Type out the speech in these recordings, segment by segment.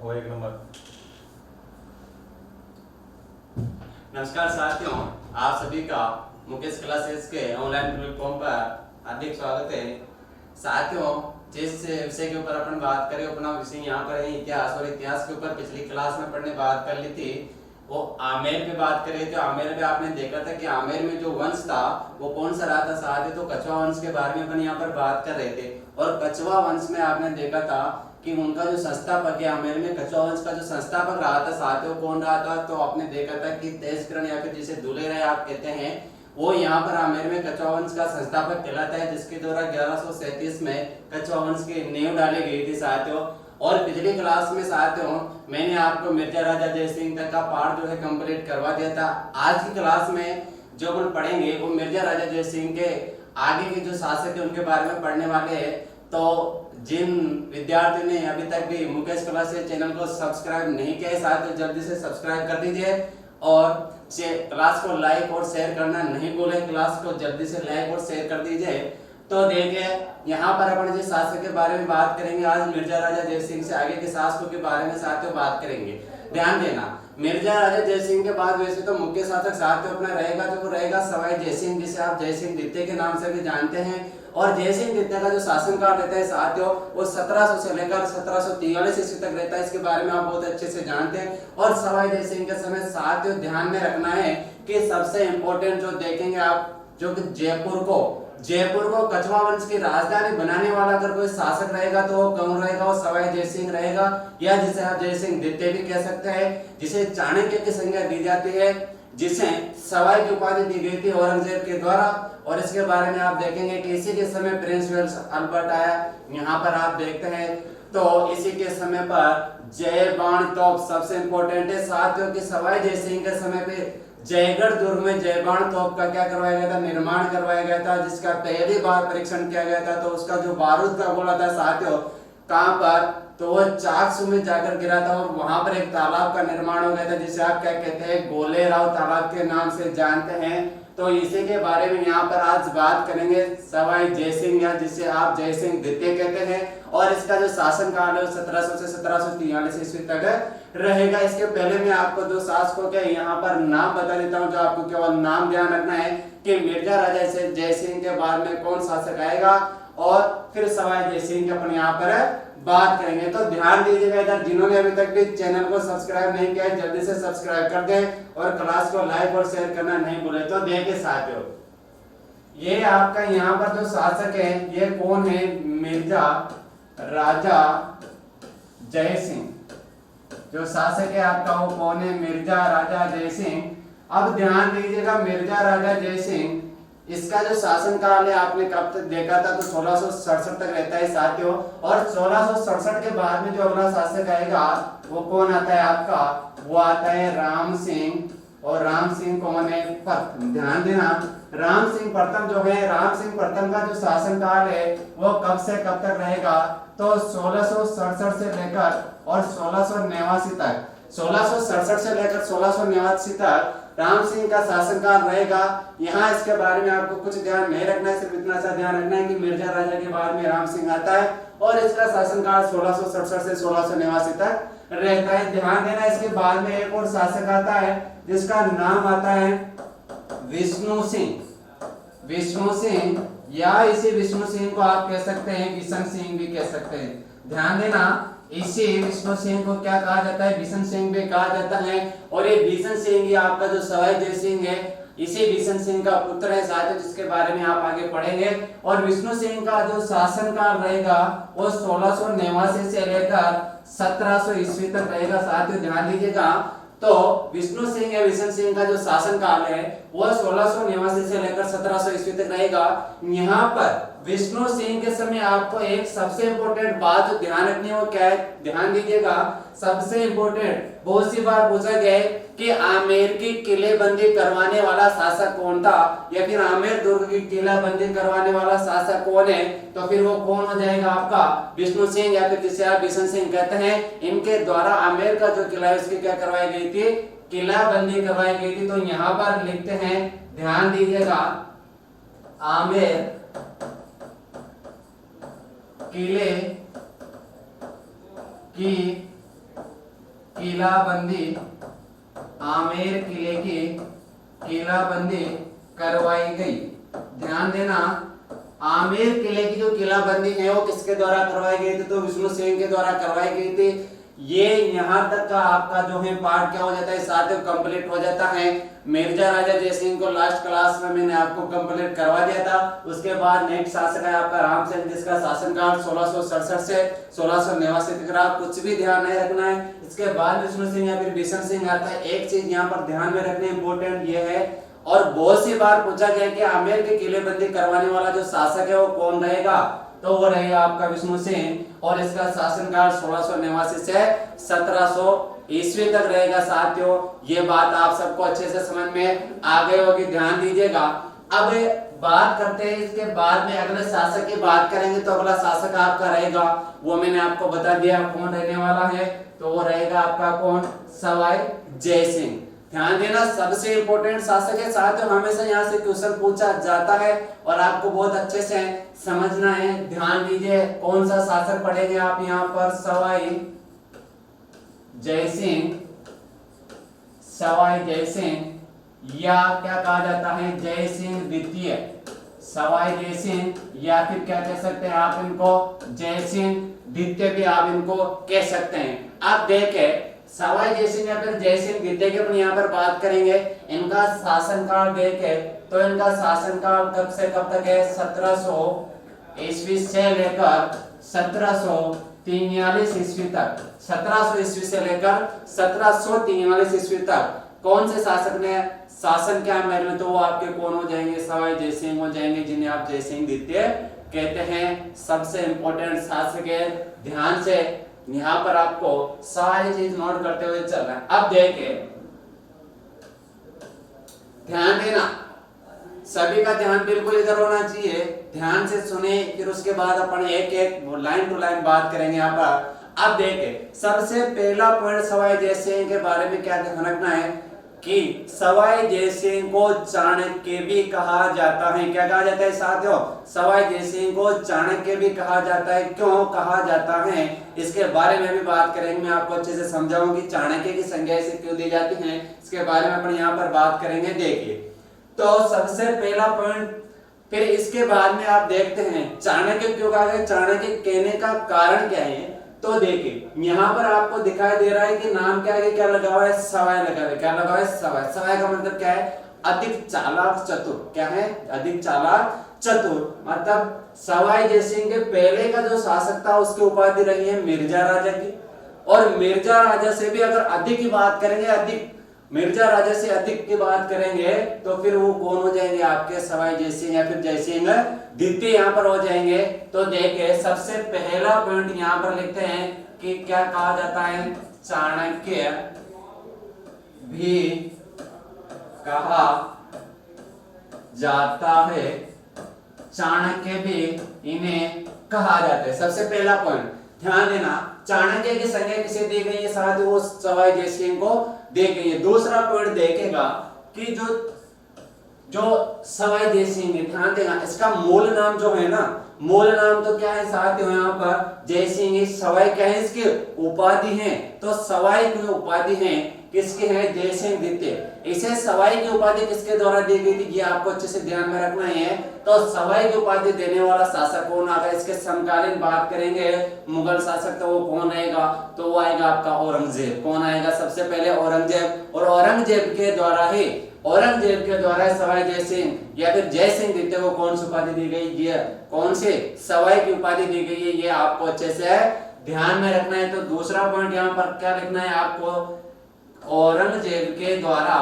वो एक नंबर। नमस्कार साथियों, आप सभी का मुकेश क्लासेस के ऑनलाइन प्लेटफॉर्म पर हार्दिक स्वागत है। साथियों, जिस विषय के ऊपर अपन बात करें, अपना विषय यहाँ पर है इतिहास, और इतिहास के ऊपर पिछली क्लास में पढ़ने बात कर ली थी, वो आमेर पे बात कर रहे थे। आमेर में आपने देखा था कि आमेर में जो वंश था वो कौन सा रहा था। साथ ही तो कछवा वंश के बारे में अपन यहाँ पर बात कर रहे थे, और कछवा वंश में आपने देखा था कि उनका जो संस्थापक है, आमेर में कछवा वंश का जो संस्थापक रहा था साथियों, कौन रहा था। तो आपने देखा था कि तेजकर्ण या फिर जिसे दुलेराय आप कहते हैं, वो यहाँ पर आमेर में कछवा वंश का संस्थापक कहलाता है, जिसके द्वारा 1137 में कछवा वंश की नींव डाली गई थी साथियों। और पिछली क्लास में साथियों मैंने आपको मिर्जा राजा जयसिंह तक का पार्ट जो है कंप्लीट करवा दिया था। आज की क्लास में जो अपन पढ़ेंगे वो मिर्जा राजा जयसिंह के आगे के जो शासक है उनके बारे में पढ़ने वाले हैं। तो जिन विद्यार्थियों ने अभी तक भी मुकेश क्लासेस चैनल को सब्सक्राइब नहीं किया है, साथियों जल्दी से सब्सक्राइब कर दीजिए, और क्लास को लाइक और शेयर करना नहीं भूलें। क्लास को जल्दी से लाइक और शेयर कर दीजिए। तो देखिए, यहाँ पर अपन जिस शासक के बारे में बात करेंगे, आज मिर्जा राजा जयसिंह से आगे के शासकों के बारे में साथियों बात करेंगे। ध्यान देना, मिर्जा राजा जयसिंह के बाद वैसे तो मुख्य शासक साथियों अपना रहेगा, जो वो रहेगा सवाई जयसिंह, जिसे आप जयसिंह द्वितीय के नाम से भी जानते हैं। और जयसिंह द्वितीय का जो शासनकाल रहता है साथियों, वो 1700 से लेकर 1743 ईस्वी तक रहता है। इसके बारे में आप बहुत अच्छे से जानते हैं। और सवाई जयसिंह के समय साथियों ध्यान में रखना है कि सबसे इंपॉर्टेंट जो देखेंगे आप, जो कि जयपुर को कछवा वंश की राजधानी बनाने वाला अगर कोई शासक रहेगा तो वो कौन रहेगा, वो सवाई जयसिंह रहेगा, या जिसे आप जयसिंह द्वितीय भी कह सकते हैं, जिसे चाणक्य की संज्ञा दी जाती है, जिसे सवाई की उपाधि दी गई थी औरंगजेब के द्वारा। और इसके बारे में आप देखेंगे कि इसी के समय प्रिंस वेल्स अल्बर्ट आया, यहाँ पर आप देखते हैं। तो इसी के समय पर जय बाण तोप सबसे इंपॉर्टेंट है साथियों, कि सवाई जयसिंह के समय पे जयगढ़ दुर्ग में जयबाण तोप का क्या करवाया गया था, निर्माण करवाया गया था, जिसका पहली बार परीक्षण किया गया था। तो उसका जो बारूद का गोला था साथियों, कहां पर, तो वो चाकसू में जाकर गिरा था, और वहां पर एक तालाब का निर्माण हो गया था, जिसे आप क्या कहते हैं, गोलेराव तालाब के नाम से जानते हैं। तो इसी के बारे में यहाँ पर आज बात करेंगे, सवाई जयसिंह, या जिसे आप जयसिंह द्वितीय कहते हैं। और इसका जो शासनकाल है 1700 से 1743 ईस्वी तक रहेगा। इसके पहले मैं आपको दो शासकों के यहाँ पर नाम बता देता हूँ, जो आपको केवल नाम ध्यान रखना है कि मिर्जा राजा जयसिंह के बाद में कौन शासक आएगा, और फिर सवाई जयसिंह के अपन यहाँ पर बात करेंगे। तो ध्यान दीजिएगा, इधर जिन्होंने अभी तक भी चैनल को सब्सक्राइब नहीं किया है जल्दी से सब्सक्राइब कर दें, और क्लास को लाइक और शेयर करना नहीं भूलें। तो देखिए साथियों, ये आपका यहाँ पर जो शासक है ये कौन है, मिर्जा राजा जयसिंह। जो शासक है आपका वो कौन है, मिर्जा राजा जयसिंह। अब ध्यान दीजिएगा, मिर्जा राजा जयसिंह, इसका जो शासनकाल है आपने कब तक देखा था, तो 1667 तक रहता है साथियों। और 1667 के बाद में जो अगला शासक आएगा वो कौन आता है आपका, वो आता है राम सिंह। और राम सिंह कौन है, ध्यान देना, राम सिंह प्रथम जो है, राम सिंह प्रथम का जो शासनकाल है वो कब से कब तक रहेगा, तो 1667 से लेकर और 1689 तक, 1667 से लेकर 1689 तक राम सिंह का शासनकाल रहेगा। यहाँ इसके बारे में आपको कुछ ध्यान नहीं रखना है, सिर्फ इतना सा ध्यान रखना है कि मिर्जा राजा के बाद में राम सिंह आता है, और इसका शासनकाल 1667 से 1689 तक रहता है। ध्यान देना, इसके बाद में एक और शासक आता है जिसका नाम आता है विष्णु सिंह। विष्णु सिंह, या इसी विष्णु सिंह को आप कह सकते हैं किशन सिंह भी कह सकते हैं। ध्यान देना, इसी विष्णु सिंह को क्या कहा जाता है, बिशन सिंह भी कहा जाता है। और ये बिशन सिंह ही आपका जो सवाई जयसिंह है, इसी बिशन सिंह का पुत्र है साथियों, जिसके बारे में आप आगे पढ़ेंगे। और विष्णु सिंह का जो शासनकाल रहेगा वो 1689 से लेकर 1700 ईस्वी तक रहेगा साथियों, ध्यान दीजिएगा। तो विष्णु सिंह या विशन सिंह का जो शासनकाल है वो 1689 से लेकर 1700 ईस्वी तक रहेगा। यहाँ पर विष्णु सिंह के समय आपको एक सबसे इंपॉर्टेंट बात जो ध्यान रखनी है वो क्या है, ध्यान दीजिएगा, सबसे इंपॉर्टेंट बहुत सी बार पूछा गया है कि आमेर की किलेबंदी करवाने वाला शासक कौन था, या फिर आमेर दुर्ग की किलेबंदी करवाने वाला शासक कौन है, तो फिर वो कौन हो जाएगा आपका विष्णु सिंह, या फिर जिसे आप बिशन सिंह कहते हैं। इनके द्वारा आमेर का जो किला है उसकी क्या करवाई गई थी, किलाबंदी करवाई गई थी। तो यहाँ पर लिखते हैं, ध्यान दीजिएगा, आमेर किले की किलाबंदी, आमेर किले की किलाबंदी करवाई गई। ध्यान देना, आमेर किले की जो किलाबंदी है वो किसके द्वारा करवाई गई थी? तो विष्णु सिंह के द्वारा करवाई गई थी। ये यहाँ तक का आपका जो है पार्ट क्या हो जाता है, साथ कंप्लीट हो जाता है। मिर्जा राजा जयसिंह को लास्ट क्लास में मैंने आपको कंप्लीट करवा दिया था। उसके बाद नेक्स्ट शासक है आपका रामचंद्र, जिसका शासनकाल 1667 से 1689 तक रहा। कुछ भी ध्यान नहीं रखना है। इसके बाद विष्णु सिंह या फिर बिशन सिंह आता है। एक चीज यहाँ पर ध्यान में रखनी इंपॉर्टेंट ये है, और बहुत सी बार पूछा गया कि आमेर की किलेबंदी करवाने वाला जो शासक है वो कौन रहेगा? तो वो रहेगा आपका विष्णु सिंह, और इसका शासनकाल 1689 से 1700 ईस्वी तक रहेगा। साथियों, ये बात आप सबको अच्छे से समझ में आ गई होगी, ध्यान दीजिएगा। अब बात करते हैं इसके बाद में अगले शासक की बात करेंगे। तो अगला शासक आपका रहेगा, वो मैंने आपको बता दिया कौन रहने वाला है, तो वो रहेगा आपका कौन? सवाई जयसिंह। ध्यान देना, सबसे इंपॉर्टेंट शासक है। साथियों, हमेशा यहाँ से क्वेश्चन पूछा जाता है और आपको बहुत अच्छे से समझना है। ध्यान दीजिए, कौन सा शासक पढ़ेंगे आप यहाँ पर? सवाई जयसिंह, सवाई जयसिंह, या क्या कहा जाता है? जयसिंह द्वितीय, सवाई जयसिंह, या फिर क्या कह सकते हैं आप इनको? जयसिंह द्वितीय भी आप इनको कह सकते हैं। आप देखें, सवाई जयसिंह या फिर जयसिंह द्वितीय की अपन यहाँ पर बात करेंगे। इनका शासनकाल देखे तो इनका शासनकाल कब से कब तक है? 1700 ईस्वी से लेकर 1743 ईस्वी तक। 1700 ईस्वी से लेकर 1743 ईस्वी तक कौन से शासक ने शासन किया महल में? तो वो आपके कौन हो जाएंगे? सवाई जयसिंह हो जाएंगे, जिन्हें आप जयसिंह द्वितीय कहते हैं। सबसे इंपॉर्टेंट शासक है। ध्यान से यहाँ पर आपको सारी चीज नोट करते हुए चलना है। अब देखें, ध्यान देना, सभी का ध्यान बिल्कुल इधर होना चाहिए। ध्यान से सुने, फिर उसके बाद अपन एक एक लाइन टू लाइन बात करेंगे यहाँ पर। अब देखें, सबसे पहला पॉइंट सवाई जयसिंह के बारे में क्या ध्यान रखना है कि सवाई जयसिंह को चाणक्य भी कहा जाता है। क्या कहा जाता है साथियों? सवाई जयसिंह को चाणक्य भी कहा जाता है। क्यों कहा जाता है, इसके बारे में भी बात करेंगे। मैं आपको अच्छे से समझाऊंगा कि चाणक्य की संज्ञा इसे क्यों दी जाती है, इसके बारे में अपन यहाँ पर बात करेंगे। देखिए, तो सबसे पहला पॉइंट, फिर इसके बाद में आप देखते हैं चाणक्य क्यों कहा गया, चाणक्य कहने का कारण क्या है। तो देखिए, यहाँ पर आपको दिखाई दे रहा है कि नाम क्या है, क्या लगा हुआ है? सवाई लगा हुआ है। क्या लगा हुआ है? सवाई। सवाई का मतलब क्या है? अधिक चालाक चतुर। क्या है? अधिक चालाक चतुर। मतलब सवाई जयसिंह के पहले का जो शासक था उसकी उपाधि रही है मिर्जा राजा की, और मिर्जा राजा से भी अगर अधिक की बात करेंगे, अधिक मिर्जा राजा से अधिक की बात करेंगे, तो फिर वो कौन हो जाएंगे? आपके सवाई जयसिंह या फिर जयसिंह द्वितीय यहाँ पर हो जाएंगे। तो देखे, सबसे पहला पॉइंट यहाँ पर लिखते हैं कि क्या कहा जाता है? चाणक्य भी कहा जाता है। चाणक्य भी इन्हें कहा जाता है। सबसे पहला पॉइंट ध्यान देना, चाणक्य की संज्ञा किसे दी गई है? साथ वो सवाई जयसिंह को दी गई है। दूसरा पॉइंट देखेगा कि जो सवाई जयसिंह है, ध्यान देना, इसका मूल नाम जो है ना, मूल नाम तो क्या है साथियों? यहाँ पर जयसिंह। सवाई क्या है? इसकी उपाधि है। तो सवाई की उपाधि है किसके है? जयसिंह द्वितीय। इसे सवाई की उपाधि किसके द्वारा दी गई थी, ये आपको अच्छे से ध्यान में रखना है। तो सवाई की उपाधि देने वाला शासक कौन आ गया? इसके समकालीन बात करेंगे मुगल शासक, तो वो कौन आएगा? तो वो आएगा आपका औरंगजेब। कौन आएगा? सबसे पहले औरंगजेब। और औरंगजेब के द्वारा ही, औरंगजेब के द्वारा सवाई जयसिंह या फिर जयसिंह द्वितीय को कौन सी उपाधि दी गई? ये कौन सी? सवाई की उपाधि दी गई है। ये आपको अच्छे से ध्यान में रखना है। तो दूसरा पॉइंट यहाँ पर क्या लिखना है आपको? औरंगजेब के द्वारा,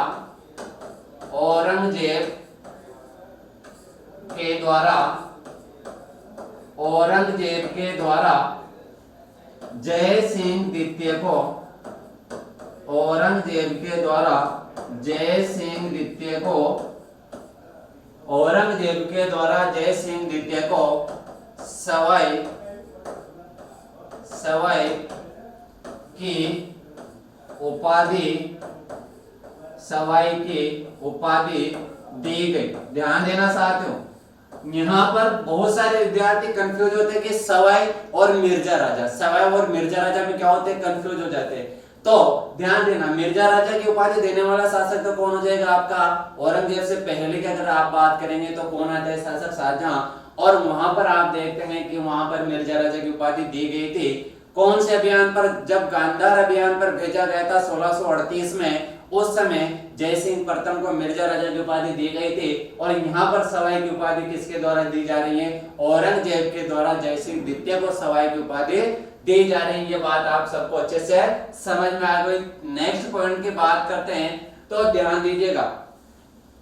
औरंगजेब के द्वारा, औरंगजेब के द्वारा जयसिंह द्वितीय को, औरंगजेब के द्वारा जयसिंह द्वितीय को, औरंगजेब के द्वारा जयसिंह द्वितीय को सवाई, सवाई की उपाधि, सवाई की उपाधि दी गई। ध्यान देना साथियों, यहाँ पर बहुत सारे विद्यार्थी कंफ्यूज होते हैं कि सवाई और मिर्जा राजा, सवाई और मिर्जा राजा में क्या होते हैं? कंफ्यूज हो जाते हैं। तो ध्यान देना, मिर्जा राजा की उपाधि देने वाला शासक तो कौन हो जाएगा आपका औरंगजेब से पहले की अगर आप बात करेंगे तो कौन आता है शासक शाहजहां। और वहां पर आप देखते हैं कि वहां पर मिर्जा राजा की उपाधि दी गई थी कौन से अभियान पर, जब गांधार अभियान पर भेजा गया था 1638 में, उस समय जय सिंह प्रथम को मिर्जा राजा की उपाधि दी गई थी। और यहाँ पर सवाई की उपाधि किसके द्वारा दी जा रही है, औरंगजेब के द्वारा जय सिंह द्वितीय को सवाई की उपाधि दी जा रही है। ये बात आप सबको अच्छे से समझ में आ गई। नेक्स्ट पॉइंट की बात करते हैं तो ध्यान दीजिएगा,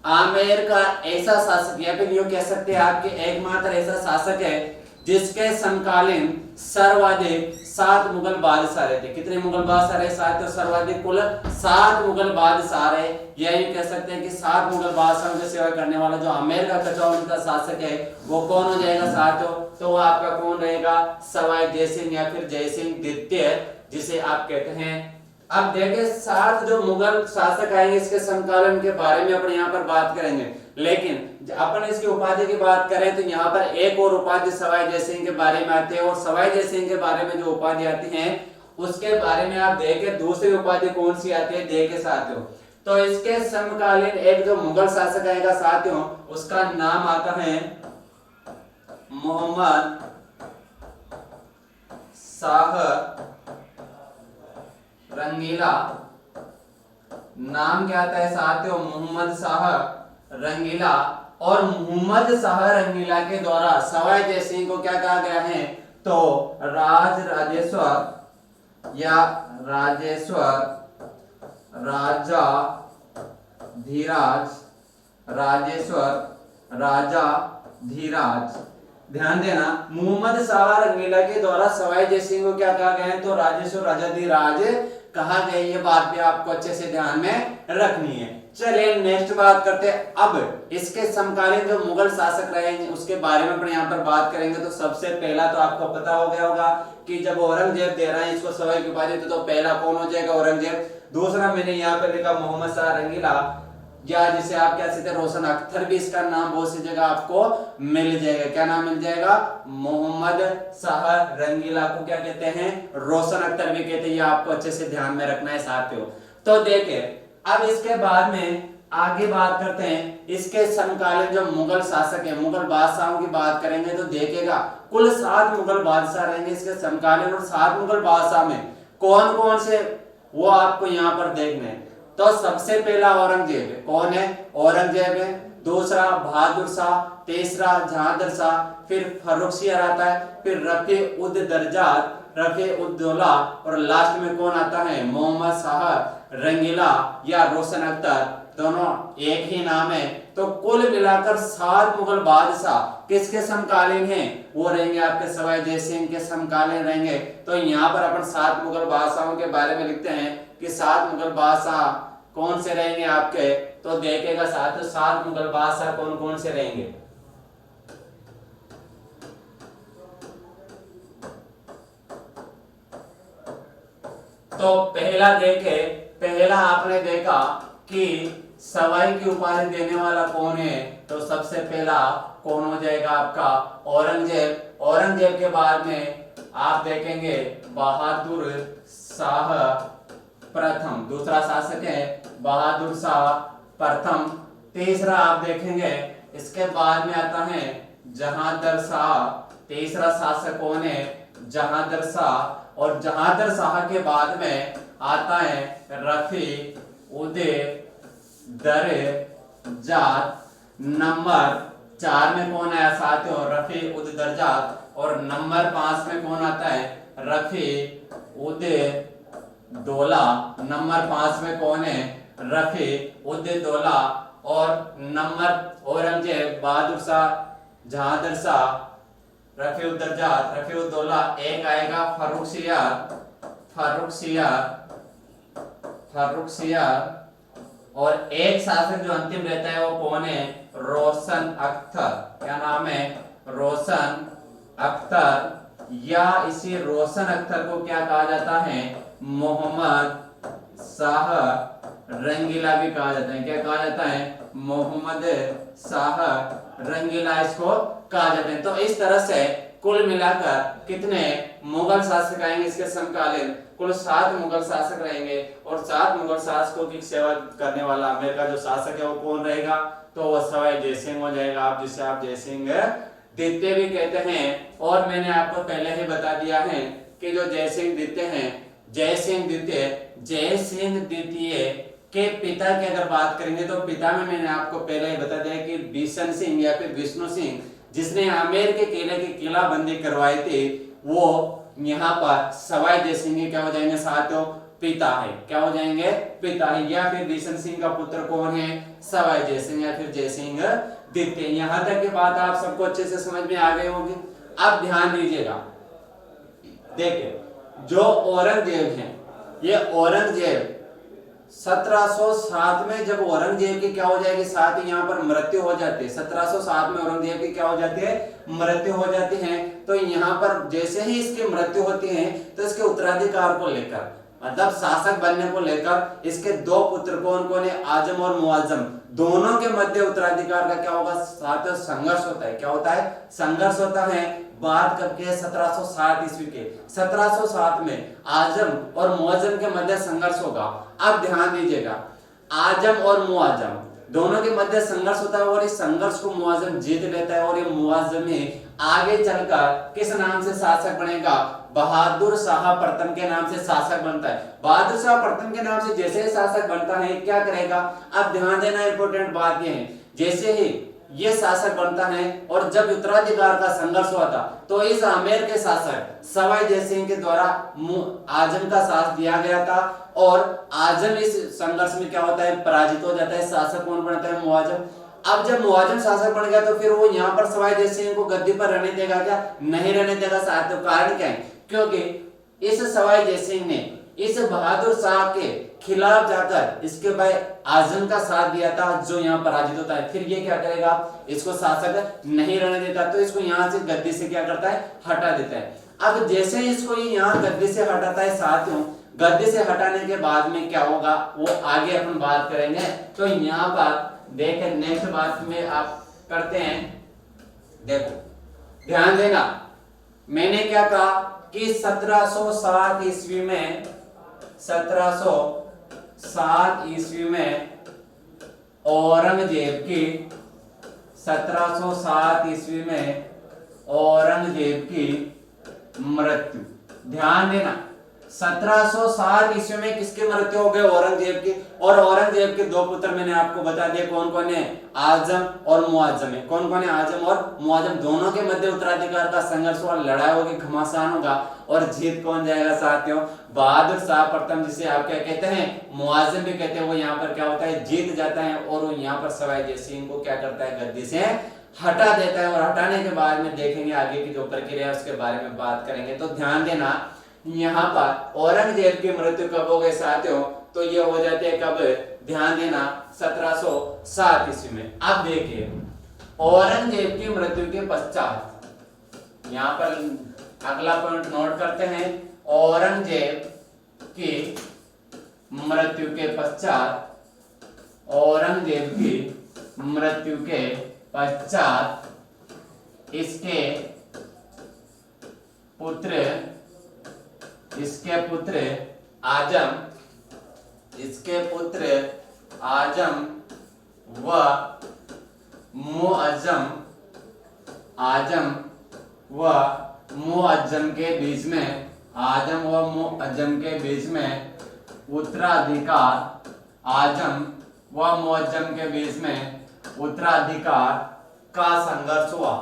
आमेर का ऐसा शासक या फिर यूं कह सकते हैं आपके एकमात्र ऐसा शासक है जिसके समकालीन सर्वाधिक 7 मुगल बादशाह रहे थे। कितने मुगल बादशाह रहे, 7, तो सर्वाधिक कुल 7 मुगल बादशाह रहे। या यूं कह सकते हैं कि 7 मुगल बादशाहों की सेवा करने वाला जो आमेर का कचौड़ उनका शासक है वो कौन हो जाएगा साथियों, तो वो आपका कौन रहेगा, सवाई जय सिंह या फिर जय सिंह द्वितीय जिसे आप कहते हैं। अब देखिए 7 जो मुगल शासक आएंगे इसके समकालीन के बारे में अपन यहाँ पर बात करेंगे, लेकिन अपन इसकी उपाधि की बात करें तो यहाँ पर एक और उपाधि सवाई जय सिंह के बारे में आती है। और सवाई जय सिंह के बारे में जो उपाधि आती है उसके बारे में आप देखें दूसरी उपाधि कौन सी आती है देखे साथियों, तो इसके समकालीन एक जो मुगल शासक आएगा साथियों उसका नाम आता है मोहम्मद शाह रंगीला। नाम क्या आता है साथियों, मोहम्मद शाह रंगीला। और मोहम्मद शाह रंगीला के द्वारा सवाई जय सिंह को क्या कहा गया है, तो राजेश्वर या राजा धीराज, राजेश्वर राजा धीराज। ध्यान देना, मोहम्मद शाह रंगीला के द्वारा सवाई जय सिंह को क्या कहा गया है, तो राजेश्वर राजा धीराज कहा गया। ये बात भी आपको अच्छे से ध्यान में रखनी है। चलिए नेक्स्ट बात करते हैं। अब इसके समकालीन जो मुगल शासक रहे उसके बारे में अपन यहाँ पर बात करेंगे। तो सबसे पहला तो आपको पता हो गया होगा कि जब औरंगजेब दे रहा है इसको सवाई की उपाधि तो पहला कौन हो जाएगा, औरंगजेब। दूसरा मैंने यहाँ पर लिखा मोहम्मद शाह रंगीला, या जिसे आप क्या कहते हैं रोशन अख्तर, भी इसका नाम बहुत सी जगह आपको मिल जाएगा। क्या नाम मिल जाएगा, मोहम्मद शाह रंगीला को क्या कहते हैं, रोशन अख्तर भी कहते हैं। ये आपको अच्छे से ध्यान में रखना है साथियों। तो देखिए अब इसके बाद में आगे बात करते हैं इसके समकालीन जो मुगल शासक है, मुगल बादशाहों की बात करेंगे तो देखिएगा कुल 7 मुगल बादशाह रहेंगे इसके समकालीन। और 7 मुगल बादशाह में कौन कौन से वो आपको यहाँ पर देखने हैं। तो सबसे पहला औरंगजेब है, कौन है, औरंगजेब है। दूसरा बहादुर शाह, तीसरा जहांगीर शाह, फिर फर्रुखसियार आता है, फिर रफी उद दर्जात, रफी उद दौला, और लास्ट में कौन आता है, मोहम्मद शाह रंगीला या रोशन अख्तर, दोनों एक ही नाम है। तो कुल मिलाकर 7 मुगल बादशाह किसके समकालीन हैं, वो रहेंगे आपके सवाई जय सिंह के समकालीन रहेंगे। तो यहाँ पर अपन 7 मुगल बादशाहों के बारे में लिखते हैं कि 7 मुगल बादशाह कौन से रहेंगे आपके, तो देखेगा साथ 7 मुगल बादशाह कौन कौन से रहेंगे। तो पहला आपने देखा कि सवाई की उपाधि देने वाला कौन है, तो सबसे पहला कौन हो जाएगा आपका औरंगजेब। औरंगजेब के बाद में आप देखेंगे बहादुर शाह प्रथम, दूसरा शासक है बहादुर शाह प्रथम। तीसरा आप देखेंगे इसके बाद में आता है जहांगीर शाह, तीसरा शासक कौन है, जहांगीर शाह। और जहांगीर शाह के बाद में आता है रफी उद दर्जात। नंबर 4 में कौन आया साथियों, रफी उद दर्जात। और नंबर 5 में कौन आता है, रफी उद दौला। नंबर 5 में कौन है, रफी उद दौला। और नंबर औरंगजेब, बहादुर शाह, जहांगीर शाह, रफी उद दर्जात, रफी उद दौला। एक आएगा फर्रुखसियार। और एक शासक जो अंतिम रहता है वो कौन है, रोशन अख्तर। क्या नाम है, रोशन अख्तर। या इसी रोशन अख्तर को क्या कहा जाता है, मोहम्मद शाह रंगीला भी कहा जाता है। क्या कहा जाता है, मोहम्मद शाह रंगीला इसको कहा जाता है। तो इस तरह से कुल मिलाकर कितने मुगल शासक आएंगे इसके समकालीन, कुल 7 मुगल शासक रहेंगे और 7 मुगल शासकों की सेवा करने वाला आमेर का जो शासक है वो कौन रहेगा, तो वो सवाई जयसिंह हो जाएगा, आप जिसे आप जयसिंह द्वितीय भी कहते हैं। और मैंने आपको पहले ही बता दिया है कि जो जयसिंह द्वितीय हैं, जयसिंह द्वितीय के पिता की अगर बात करेंगे तो पिता में मैंने आपको पहले ही बता दिया कि बिशन सिंह या फिर विष्णु सिंह जिसने आमेर के किले की किलाबंदी करवाई थी, वो यहाँ पर सवाई जयसिंह क्या हो जाएंगे साथियों, पिता है। क्या हो जाएंगे, पिता है। या फिर बिशन सिंह का पुत्र कौन है, सवाई जयसिंह या फिर जयसिंह द्वितीय। यहाँ तक की बात आप सबको अच्छे से समझ में आ गई होगी। अब ध्यान दीजिएगा, देखिए जो औरंगजेब है, ये औरंगजेब 1707 में जब औरंगजेब की क्या हो जाएगी साथ ही यहाँ पर मृत्यु हो जाती है, 1707 में औरंगजेब की क्या हो जाती है, मृत्यु हो जाती है। तो यहाँ पर जैसे ही इसकी मृत्यु होती है तो इसके उत्तराधिकार को लेकर, मतलब शासक बनने को लेकर इसके 2 पुत्र कौन कौन है, आजम और मुआज्जम, दोनों के मध्य उत्तराधिकार का क्या होगा साथ संघर्ष होता है। क्या होता है, संघर्ष होता है। बात करके 1707 ईस्वी के, 1707 में आजम और मुआज्जम के मध्य संघर्ष होगा। अब ध्यान दीजिएगा, आजम और मुआज्जम दोनों के मध्य संघर्ष होता है और इस संघर्ष को मुआज्जम जीत लेता है और ये मुआज्जम ही आगे चलकर किस नाम से शासक बनेगा, बहादुर शाह प्रथम के नाम से शासक बनता है। बहादुर शाह प्रथम के नाम से जैसे ही शासक बनता है क्या करेगा, अब ध्यान देना इंपॉर्टेंट बात यह है, जैसे ही ये शासक बनता है और जब उत्तराधिकार का संघर्ष हुआ था तो इस आमेर के शासक सवाई जयसिंह के द्वारा आजम का साथ दिया गया था और आजम इस संघर्ष में क्या होता है, पराजित हो जाता है। शासक कौन बनता है, मुआज्जम। अब जब मुआज्जम शासक बन गया तो फिर वो यहाँ पर सवाई जयसिंह को गद्दी पर रहने देगा क्या, नहीं रहने देगा साथियों। कारण क्या है, क्योंकि इस सवाई जयसिंह ने इस बहादुर शाह के खिलाफ जाकर इसके भाई आजम का साथ दिया था जो यहाँ पराजित होता है। फिर ये क्या करेगा, इसको शासक नहीं रहने देता तो इसको यहाँ से गद्दी से क्या करता है, हटा देता है। अब जैसे इसको ये यहाँ गद्दी से हटाता है साथियों, गद्दी से हटाने के बाद में क्या होगा वो आगे अपन बात करेंगे। तो यहाँ पर देखें नेक्स्ट बात में आप करते हैं, देखो ध्यान देना, मैंने क्या कहा कि 1707 ईस्वी में 1707 ईस्वी में औरंगजेब की 1707 ईस्वी में औरंगजेब की मृत्यु। ध्यान देना 1707 ईस्वी में किसकी मृत्यु हो गई, औरंगजेब की। और औरंगजेब के 2 पुत्र मैंने आपको बता दिया कौन कौन है, आजम और मुआज्जम है। कौन कौन है, आजम और मुआज्जम। दोनों के मध्य उत्तराधिकार का संघर्ष हुआ, लड़ाई होगी, घमासान होगा और जीत कौन जाएगा साथियों, बहादुर शाह प्रथम, जिसे आप क्या कहते हैं, मुआज्जम भी कहते हैं। वो यहाँ पर क्या होता है, जीत जाता है और वो यहाँ पर सवाई जयसिंह को क्या करता है, गद्दी से हटा देता है। और हटाने के बाद में देखेंगे आगे की जो प्रक्रिया है उसके बारे में बात करेंगे। तो ध्यान देना, यहाँ पर औरंगजेब की मृत्यु कब हो गई साथियों, तो ये हो जाती है कब, ध्यान देना 1707 ईस्वी में। अब देखिए औरंगजेब की मृत्यु के पश्चात, यहाँ पर अगला पॉइंट नोट करते हैं, औरंगजेब की मृत्यु के पश्चात, औरंगजेब की मृत्यु के पश्चात इसके पुत्र आजम व मुअज्जम के बीच में उत्तराधिकार, का संघर्ष हुआ।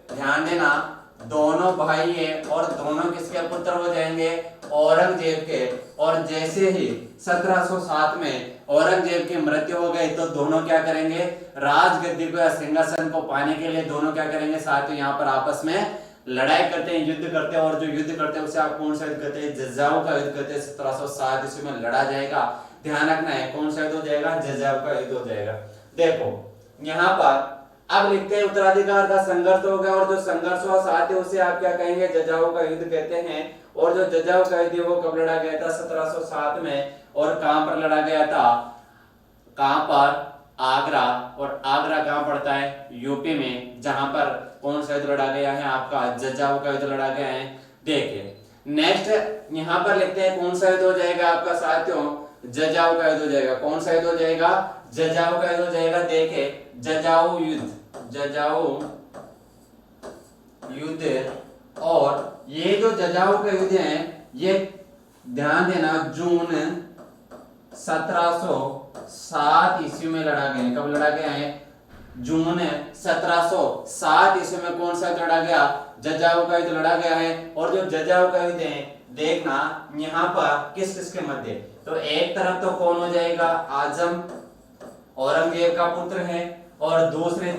ध्यान देना, दोनों भाई है और दोनों किसके पुत्र हो जाएंगे, औरंगजेब के। और जैसे ही 1707 में औरंगजेब की मृत्यु हो गई तो दोनों क्या करेंगे, राजगद्दी को या सिंहासन को पाने के लिए दोनों क्या करेंगे साथियों, यहाँ पर आपस में लड़ाई करते हैं, युद्ध करते हैं। और जो युद्ध करते हैं उसे आप कौन सा युद्ध करते हैं, जज्जाओं का युद्ध करते हैं। 1707 ईस्वी में लड़ा जाएगा, ध्यान रखना है कौन सा युद्ध हो जाएगा, जज्जाओं का युद्ध हो जाएगा। देखो यहाँ पर अब लिखते हैं उत्तराधिकार का संघर्ष हो गया और जो संघर्ष हुआ साथ ही उसे आप क्या कहेंगे, जज्जाओं का युद्ध कहते हैं। और जो जज्जाओं का युद्ध वो कब लड़ा गया था, 1707 में। और कहां पर लड़ा गया था, कहां पर, आगरा। और आगरा कहां पड़ता है, यूपी में। जहां पर कौन सा युद्ध लड़ा गया है, आपका जज्जाओं का युद्ध लड़ा गया है। देखिए नेक्स्ट यहाँ पर लिखते हैं कौन सा युद्ध हो जाएगा आपका साथियों, जजाऊ का युद्ध हो जाएगा। कौन सा युद्ध हो जाएगा, जजाऊ का युद्ध हो जाएगा। देखे जजाऊ युद्ध, जजाऊ युद्ध। और ये जो जजाऊ के युद्ध है ये ध्यान देना जून 1707 ईस्वी में लड़ा गया है। कब लड़ा गया है, जून 1707 ईस्वी में कौन सा युद्ध लड़ा गया, जजाऊ का युद्ध लड़ा गया है। और जो जजाऊ का युद्ध है देखना यहाँ पर किस किस के मध्य, तो एक तरफ तो कौन हो जाएगा, आजम औरंगजेब का पुत्र है, और दूसरी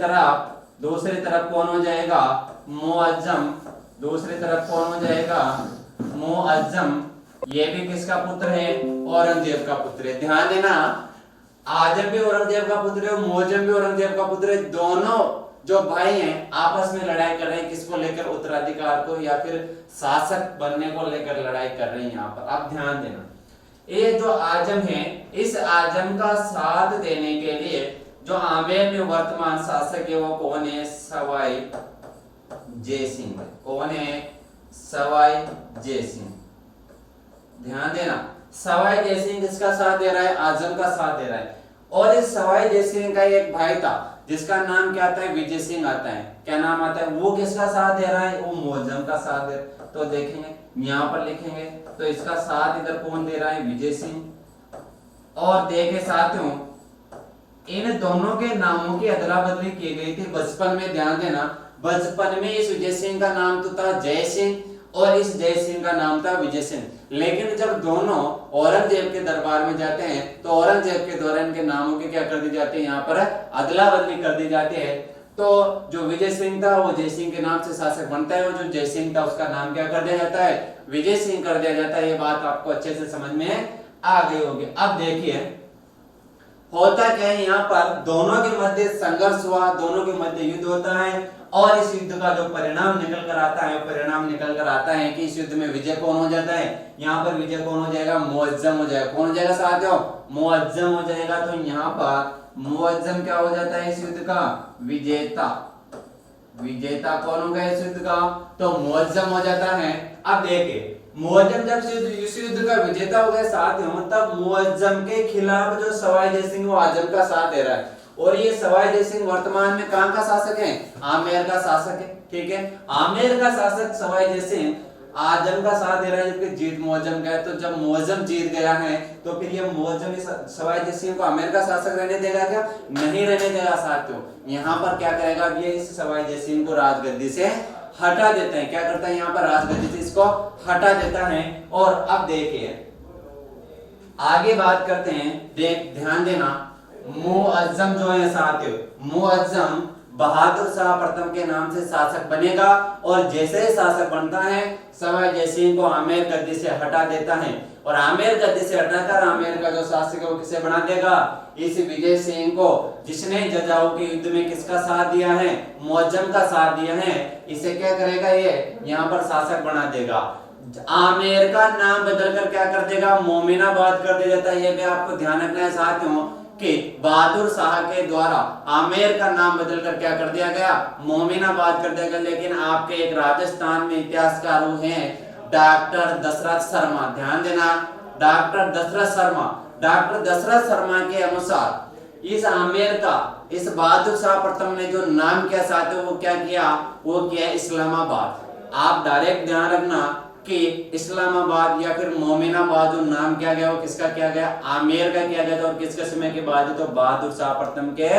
तरफ कौन हो जाएगा, मुअज्जम। दूसरी तरफ कौन हो जाएगा, मुअज्जम। ये भी किसका पुत्र है, औरंगजेब का पुत्र है। ध्यान देना आजम भी औरंगजेब का पुत्र है, मुअज्जम भी औरंगजेब का पुत्र है। दोनों जो भाई हैं आपस में लड़ाई कर रहे हैं, किसको लेकर, उत्तराधिकार को या फिर शासक बनने को लेकर लड़ाई कर रहे हैं यहाँ पर। आप ध्यान देना ये जो आजम है, इस आजम का साथ देने के लिए जो आमेर में वर्तमान शासक है वो कौन है, सवाई जय सिंह। कौन है, सवाई जय सिंह। ध्यान देना सवाई जय सिंह किसका साथ दे रहा है, आजम का साथ दे रहा है। और इस सवाई जय सिंह का एक भाई था जिसका नाम क्या आता है, विजय सिंह आता है। क्या नाम आता है, वो किसका साथ दे रहा है, वो मुअज्जम का साथ दे। तो देखेंगे यहाँ पर लिखेंगे तो इसका साथ इधर कौन दे रहा है, विजय सिंह। और देखे साथियों इन दोनों के नामों की अदला बदली की गई थी बचपन में। ध्यान देना बचपन में इस विजय सिंह का नाम तो था जय सिंह और इस जय सिंह का नाम था विजय सिंह। लेकिन जब दोनों औरंगजेब के दरबार में जाते हैं तो औरंगजेब के द्वारा इनके नामों की क्या कर दी जाती है, यहाँ पर अदला बदली कर दी जाती है। तो जो विजय सिंह था वो जय सिंह के नाम से शासक बनता है, और जो जय सिंह था उसका नाम क्या कर दिया जाता है, विजय सिंह कर दिया जाता है। ये बात आपको अच्छे से समझ में आ गई होगी। अब देखिए होता क्या है, यहाँ पर दोनों के मध्य संघर्ष हुआ, दोनों के मध्य युद्ध होता है। और इस युद्ध का जो परिणाम निकल कर आता है कि इस युद्ध में विजय कौन हो जाता है, यहाँ पर विजय कौन हो जाएगा, मुअज्जम हो जाएगा। कौन हो जाएगा साथियों, मुअज्जम हो जाएगा। तो यहाँ पर मुअज्जम क्या हो जाता है इस युद्ध का, विजेता। विजेता कौन हो गया इस युद्ध का, तो मुअज्जम हो जाता है। अब देखिए मुअज्जम जब इस युद्ध का विजेता हो गया साथियों, तब मुअज्जम के खिलाफ जो सवाई जय सिंह वो आजम का साथ दे रहा है। और ये सवाई जय सिंह वर्तमान में कहां का शासक है, आमेर का शासक है। ठीक है, आमेर का शासक सवाई जय सिंह आजम का साथ दे रहा है, जबकि जीत मुअज्जम का है। तो जब मुअज्जम जीत गया है तो फिर ये मुअज्जम सवाई जय सिंह को आमेर का शासक रहने देगा क्या, नहीं रहने देगा साथियों। यहाँ पर क्या करेगा, ये इस सवाई जय सिंह को राजगद्दी से हटा देते हैं। क्या करता है, यहाँ पर राजगद्दी से इसको हटा देता है। और अब देखिए आगे बात करते हैं, ध्यान देना मुअज्जम जो है साथियों, मुअज्जम बहादुर शाह प्रथम के नाम से शासक बनेगा। और जैसे ही शासक बनता है सवाई जय सिंह को आमेर गद्दी से हटा देता है। और आमेर गद्दी से हटाकर आमेर का जो शासक है वो किसे बना देगा, इस विजय सिंह को, जिसने जजाऊ के युद्ध में किसका साथ दिया है, मुअज्जम का साथ दिया है, इसे क्या करेगा, ये यहाँ पर शासक बना देगा। आमेर का नाम बदलकर क्या कर देगा, मोमिनाबाद कर दिया जाता है। ये भी आपको ध्यान रखना है साथियों कि बहादुर शाह के द्वारा आमेर का नाम बदलकर क्या कर दिया गया, मोमिनाबाद कर दिया गया। लेकिन आपके एक राजस्थान में इतिहासकार हैं डॉक्टर दशरथ शर्मा। ध्यान देना डॉक्टर दशरथ शर्मा के अनुसार इस आमेर का, इस बहादुर शाह प्रथम ने जो नाम किया साथियों वो क्या किया, वो किया इस्लामाबाद। आप डायरेक्ट ध्यान रखना कि इस्लामाबाद या फिर मोमिनाबाद जो नाम किया गया वो किसका किया गया, आमेर का किया गया था। और किसके समय की बात है, तो बहादुर शाह प्रथम के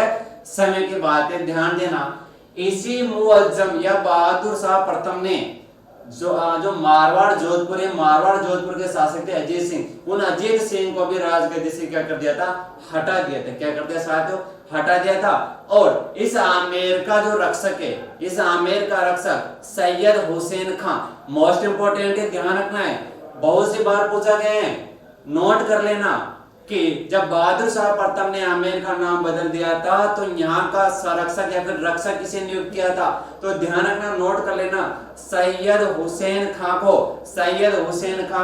समय की बात है। ध्यान देना इसी मुअज्जम या बहादुर शाह प्रथम ने जो मारवाड़ जोधपुर के शासक थे अजीत सिंह, उन अजीत सिंह को भी राजगद्दी से क्या कर दिया था, हटा दिया था। क्या कर दिया साथियों, हटा दिया था। और इस आमेर का जो रक्षक है, इस आमेर का रक्षक सैयद हुसैन खान, मोस्ट इंपोर्टेंट है, ध्यान रखना है, बहुत सी बार पूछा गया है, नोट कर लेना कि जब बहादुर शाह प्रथम ने आमेर का नाम बदल दिया था तो यहाँ का संरक्षक या फिर रक्षक किसे नियुक्त किया था, तो ध्यान रखना, नोट कर लेना, सैयद हुसैन खां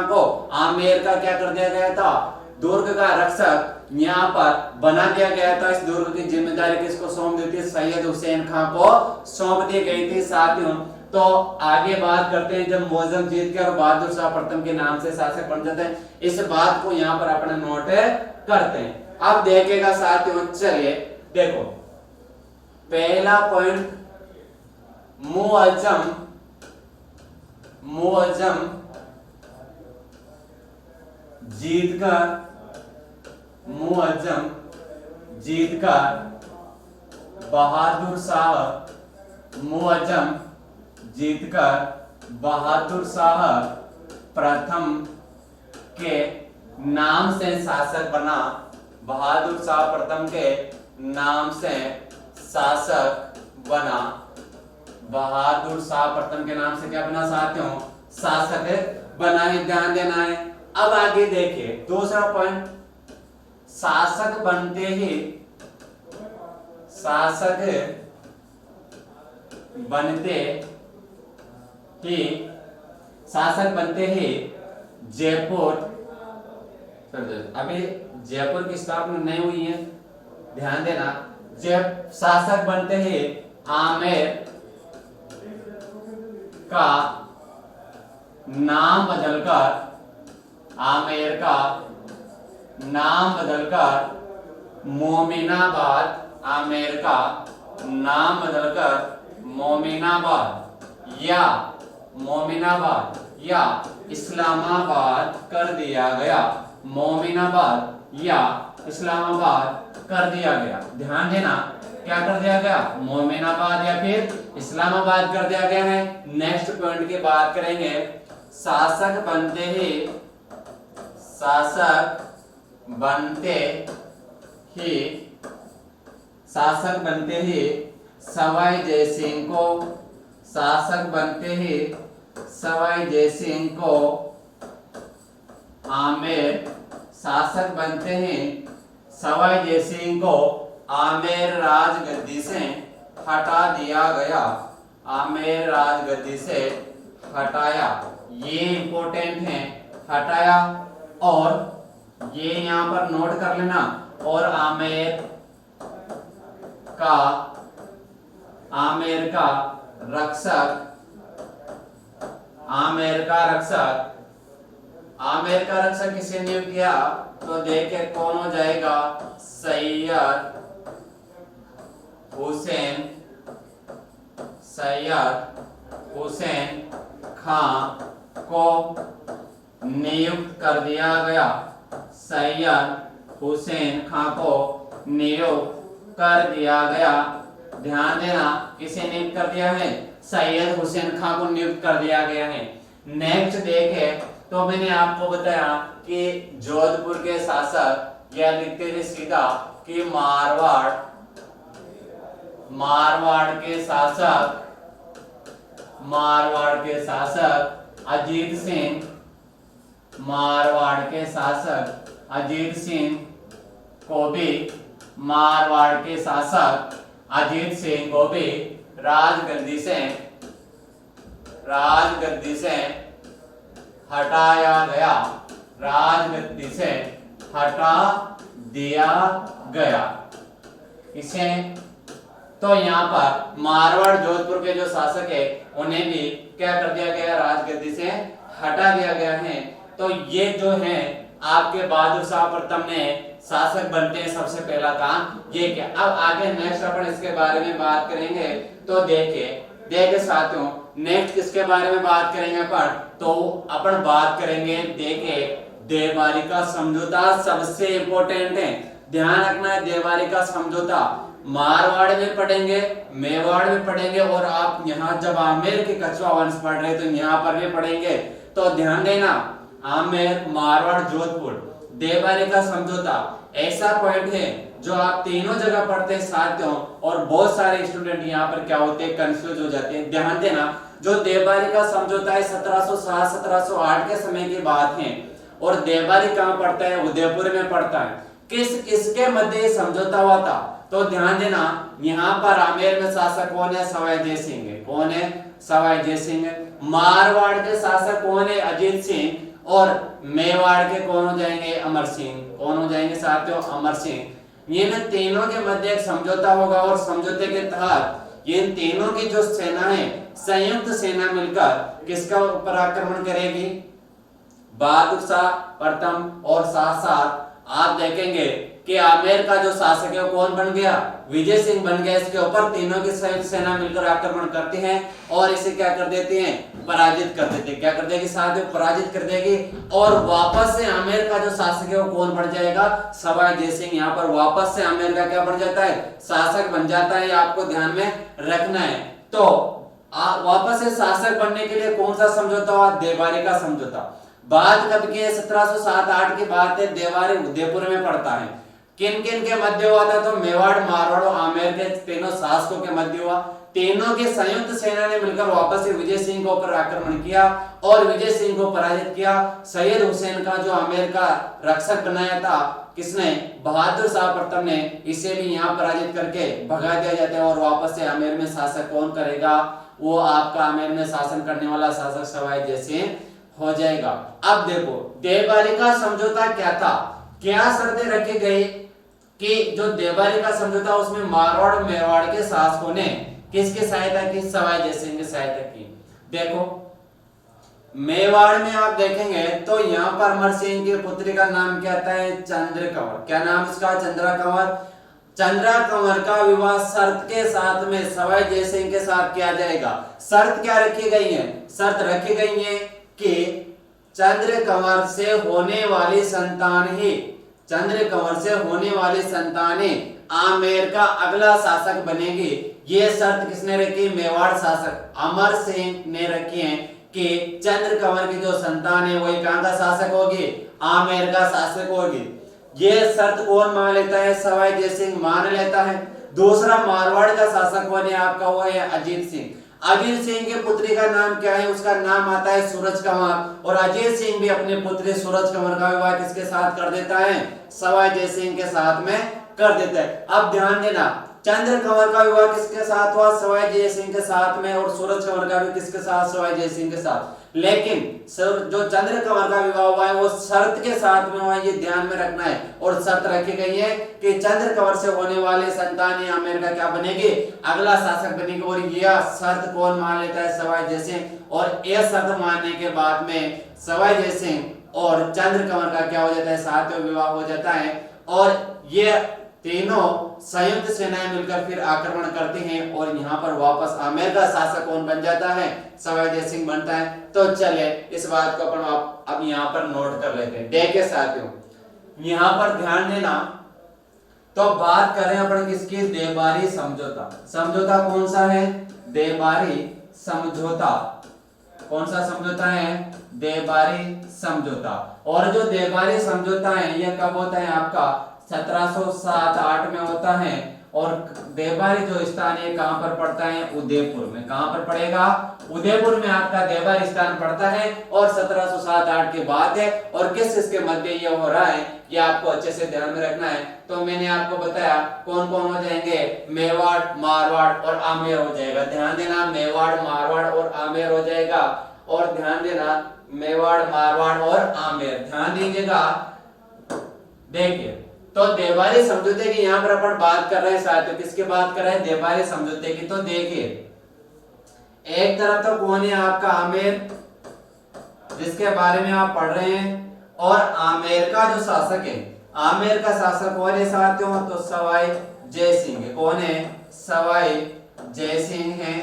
को आमेर का क्या कर दिया गया था, दुर्ग का रक्षक यहाँ पर बना दिया गया था। इस दुर्ग की जिम्मेदारी किसको सौंप दी थी, सैयद हुसैन खां को सौंप दी गई थी। साथियों तो आगे बात करते हैं जब मौजम जीत के और बहादुर शाह प्रथम के नाम से शासक बन जाते हैं, इस बात को यहाँ पर अपने नोट करते हैं। अब देखेगा साथियों, चलिए देखो पहला पॉइंट, मुअज्जम जीतकर बहादुर शाह प्रथम के नाम से शासक बना। बहादुर शाह प्रथम के नाम से शासक बना। बहादुर शाह प्रथम के नाम से क्या बना साथियों? शासक बना है, ध्यान देना है। अब आगे देखिए दूसरा पॉइंट, शासक बनते ही जयपुर, अभी जयपुर की स्थापना नहीं हुई है, ध्यान देना। जब शासक बनते ही आमेर का नाम बदलकर मोमिनाबाद या इस्लामाबाद कर दिया गया। ध्यान देना, क्या कर दिया गया? मोमिनाबाद या फिर इस्लामाबाद कर दिया गया है। नेक्स्ट पॉइंट की बात करेंगे, शासक बनते ही सवाई जयसिंह को आमेर राजगद्दी से हटा दिया गया। ये इंपॉर्टेंट है, हटाया। और ये यहां पर नोट कर लेना। और आमेर का रक्षक किसे नियुक्त किया? तो देखिए कौन हो जाएगा? सैयद हुसैन खां को नियुक्त कर दिया गया। ध्यान देना, किसे नियुक्त कर दिया है? सैयद हुसैन खां को नियुक्त कर दिया गया है। नेक्स्ट देखे तो मैंने आपको बताया कि जोधपुर के शासक, या लिखते थे सीधा कि मारवाड़ के शासक अजीत सिंह को भी राजगद्दी से हटा दिया गया। इसे तो यहाँ पर मारवाड़ जोधपुर के जो शासक है उन्हें भी क्या कर दिया गया? राजगद्दी से हटा दिया गया है। तो ये जो है आपके बहादुर शाह प्रथम ने शासक बनते हैं, सबसे पहला काम ये क्या। अब आगे नेक्स्ट अपन इसके बारे में बात करेंगे। तो देखिए साथियों, नेक्स्ट किसके बारे में बात करेंगे अपन? तो अपन बात करेंगे देखिए देवारी का समझौता, सबसे इंपॉर्टेंट है, ध्यान रखना है। देवारी का समझौता मारवाड़ में पढ़ेंगे, मेवाड़ में पढ़ेंगे, और आप यहाँ जब आमेर के कछुआ वंश पढ़ रहे तो यहाँ पर भी पढ़ेंगे। तो ध्यान देना, आमेर, मारवाड़, जोधपुर, देवारी का समझौता ऐसा पॉइंट है जो आप तीनों जगह पढ़ते हैं साथियों, और बहुत सारे स्टूडेंट यहाँ पर क्या होते हैं? कंफ्यूज हो जाते हैं। ध्यान देना, जो देवारी का समझौता है 1707-1708 के समय की बात है, और देवारी कहाँ पड़ता है? उदयपुर में पड़ता है। किसके मध्य समझौता हुआ था? तो ध्यान देना, यहाँ पर आमेर में शासक कौन है? सवाई जय सिंह। मारवाड़ के शासक कौन है? अजीत सिंह। और मेवाड़ के कौन हो जाएंगे? अमर सिंह। कौन हो जाएंगे साथियों? अमर सिंह। ये तीनों के मध्य एक समझौता होगा, और समझौते के तहत ये इन तीनों की जो सेना है, संयुक्त सेना मिलकर किसका ऊपर आक्रमण करेगी? बहादुर शाह प्रथम, और साथ साथ आप देखेंगे कि आमेर का जो शासक है वो कौन बन गया? विजय सिंह बन गया। इसके ऊपर तीनों की संयुक्त सेना मिलकर आक्रमण करती है और इसे क्या कर देती हैं? पराजित कर देती है। क्या कर देगी? साथियों, पराजित कर देगी। और वापस से आमेर का जो शासक है वो कौन बन जाएगा? सवाई जय सिंह। यहाँ पर वापस से आमेर का क्या बन जाता है? शासक बन जाता है। आपको ध्यान में रखना है। तो वापस से शासक बनने के लिए कौन सा समझौता हुआ? देवारी का समझौता। बात कब की है? 1707-8 की बात है। देवारी उदयपुर में पड़ता है। किन किन के मध्य हुआ था? तो मेवाड़, मारवाड़ और आमेर के तीनों शासकों के मध्य हुआ। तीनों की संयुक्त सेना ने मिलकर वापस से विजय सिंह के ऊपर आक्रमण किया और विजय सिंह को पराजित किया। सैयद हुसैन का जो आमेर का रक्षक बनाया था, किसने? बहादुर शाह प्रथम ने। इसे भी यहाँ पराजित करके भगा दिया जाता है और वापस से आमेर में शासक कौन करेगा? वो आपका आमेर में शासन करने वाला शासक सवाई जय सिंह हो जाएगा। अब देखो, देवारी का समझौता क्या था? क्या शर्तें रखी गई कि जो देवारी का समझौता उसमें मारवाड़ और मेवाड़ के शासकों ने किसकी सहायता की? सवाई जय सिंह की सहायता की। देखो, मेवाड़ में आप देखेंगे तो यहाँ पर अमर सिंह की पुत्री का नाम क्या आता है? चंद्र कंवर। क्या नाम इसका? चंद्रा कंवर। चंद्रा कंवर का विवाह शर्त के साथ में सवाई जय सिंह के साथ किया जाएगा। शर्त क्या रखी गई है? शर्त रखी गई है कि चंद्र कंवर से होने वाली संतान ही, चंद्र कंवर से होने वाली संतान ही आमेर का अगला शासक बनेगी। ये शर्त किसने रखी? मेवाड़ शासक अमर सिंह ने रखी है कि चंद्र कंवर की जो संतान है वही कहां का शासक होगी? आमेर का शासक होगी। ये शर्त कौन मान लेता है? सवाई जय सिंह मान लेता है। दूसरा, मारवाड़ का शासक कौन है आपका? वो है अजीत सिंह। अजीत सिंह की पुत्री का नाम क्या है? उसका नाम आता है सूरज कंवर। और अजीत सिंह भी अपनी पुत्री सूरज कंवर का विवाह किसके साथ कर देता है? सवाई जय सिंह के साथ में कर देता है। अब ध्यान देना, चंद्र कंवर का विवाह किसके साथ हुआ? सवाई जय सिंह के साथ में। और सूरज कंवर का भी किसके साथ? सवाई जय सिंह के साथ। लेकिन जो चंद्र कंवर का विवाह हुआ है वो शर्त के साथ में हुआ है, ये ध्यान में रखना है। और शर्त रखी गई है कि चंद्र कंवर से होने वाले संतान आमेर का क्या बनेगी? अगला शासक बनेगी। और यह शर्त कौन मान लेता है? सवाई जय सिंह। और यह शर्त मानने के बाद में सवाई जय सिंह और चंद्र कंवर का क्या हो जाता है? सातवें विवाह हो जाता है। और ये तीनों संयुक्त सेनाएं मिलकर फिर आक्रमण करती हैं और यहाँ पर वापस आमेर का शासक कौन बन जाता है? सवाई जय सिंह बनता है। तो चले इस बात को अपन अब यहाँ पर नोट कर लेते हैं। देखिए साथियों, यहाँ पर ध्यान देना। तो बात करें अपन किसकी? देवारी समझौता। समझौता कौन सा है? देवारी समझौता। कौन सा समझौता है? देवारी समझौता। और जो देवारी समझौता है यह कब होता है आपका? 1707-8 में होता है। और देवारी जो स्थान है कहां पर पड़ता है? उदयपुर में। कहां पर पड़ेगा? उदयपुर में आपका देवारी स्थान पड़ता है। और 1707-8 की बात है। और किस इसके मध्य ये हो रहा है ये आपको अच्छे से ध्यान में रखना है। तो मैंने आपको बताया कौन कौन हो जाएंगे? मेवाड़, मारवाड़ और आमेर हो जाएगा। ध्यान देना, मेवाड़, मारवाड़ और आमेर हो जाएगा। और ध्यान देना, मेवाड़, मारवाड़ और आमेर, ध्यान दीजिएगा। देखिए, तो देवारी समझौते की यहाँ पर अपन बात कर रहे हैं साथियों। किसकी बात कर रहे हैं? देवारी समझौते की। तो देखिए, एक तरफ तो कौन है आपका? आमेर, जिसके बारे में आप पढ़ रहे हैं। और आमेर का जो शासक है, आमेर का शासक कौन है साथियों? तो सवाई जय सिंह है। कौन है? सवाई जय सिंह है।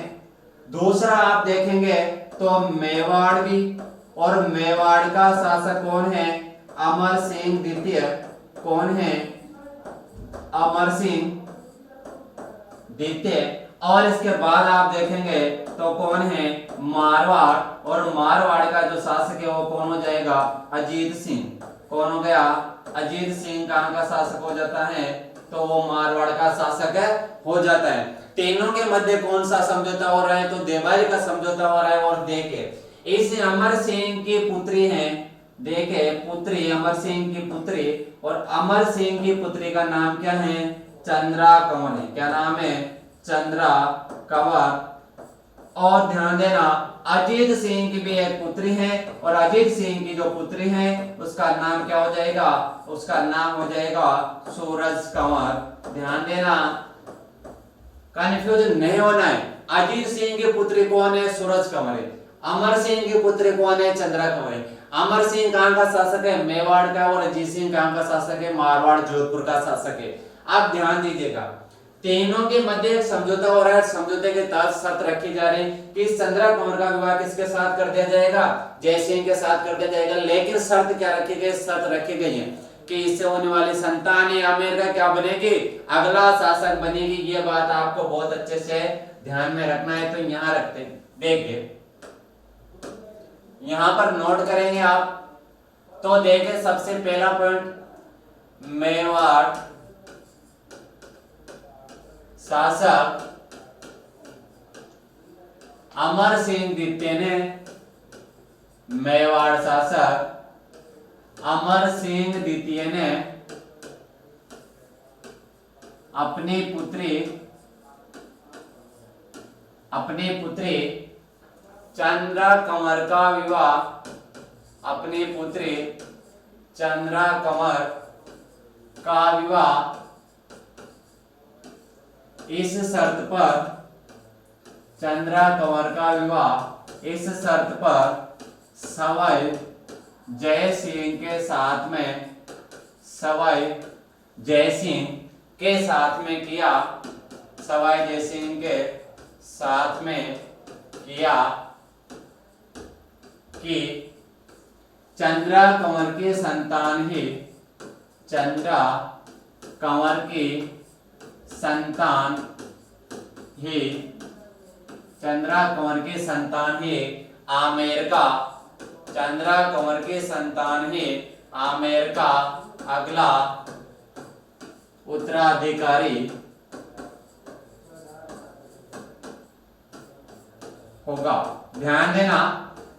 दूसरा आप देखेंगे तो मेवाड़ भी, और मेवाड़ का शासक कौन है? अमर सिंह द्वितीय। कौन है? अमर सिंह द्वितीय। और इसके बाद आप देखेंगे तो कौन है? मारवाड़। और मारवाड़ का जो शासक है वो कौन हो जाएगा? अजीत सिंह। कौन हो गया? अजीत सिंह कहां का शासक हो जाता है? तो वो मारवाड़ का शासक हो जाता है। तीनों के मध्य कौन सा समझौता हो रहा है? तो देवारी का समझौता हो रहा है। और देखे, इस अमर सिंह की पुत्री है, देखे पुत्री, अमर सिंह की पुत्री। और अमर सिंह की पुत्री का नाम क्या है? चंद्रा कंवर है। क्या नाम है? चंद्रा कंवर। और ध्यान देना, अजीत सिंह की भी एक पुत्री है। और अजीत सिंह की जो पुत्री है उसका नाम क्या हो जाएगा? उसका नाम हो जाएगा सूरज कंवर। ध्यान देना, कंफ्यूजन नहीं होना है। अजीत सिंह के पुत्री कौन है? सूरज कंवर है। अमर सिंह के पुत्री कौन है? चंद्रा कंवर है। अमर सिंह कहां का शासक है? मेवाड़ का। और अजीत सिंह कहां का शासक है? मारवाड़ जोधपुर का शासक है। आप ध्यान दीजिएगा, तीनों के मध्य एक समझौता हो रहा है। समझौते के तहत शर्त रखी जा रही है कि चंद्रा कंवर का विवाह किसके साथ कर दिया जाएगा? जय सिंह के साथ कर दिया जाएगा। लेकिन शर्त क्या रखी गई? शर्त रखी गई है कि इससे होने वाली संतान ही आमेर का क्या बनेगी? अगला शासक बनेगी। ये बात आपको बहुत अच्छे से ध्यान में रखना है। तो यहां रखते हैं, देखिए यहां पर नोट करेंगे आप। तो देखिए सबसे पहला पॉइंट, मेवाड़ शासक अमर सिंह द्वितीय ने, मेवाड़ शासक अमर सिंह द्वितीय ने अपनी पुत्री चंद्रा कंवर का विवाह, अपनी पुत्री चंद्रा कंवर का विवाह इस शर्त पर, चंद्रा कंवर का विवाह इस शर्त पर सवाई जय सिंह के साथ में, सवाई जय सिंह के साथ में किया, सवाई जय सिंह के साथ में किया कि चंद्रा कंवर की संतान ही, चंद्रा कंवर की संतान ही, चंद्रा कंवर की संतान ही आमेर का, चंद्रा कंवर की संतान ही आमेर का अगला उत्तराधिकारी होगा। ध्यान देना,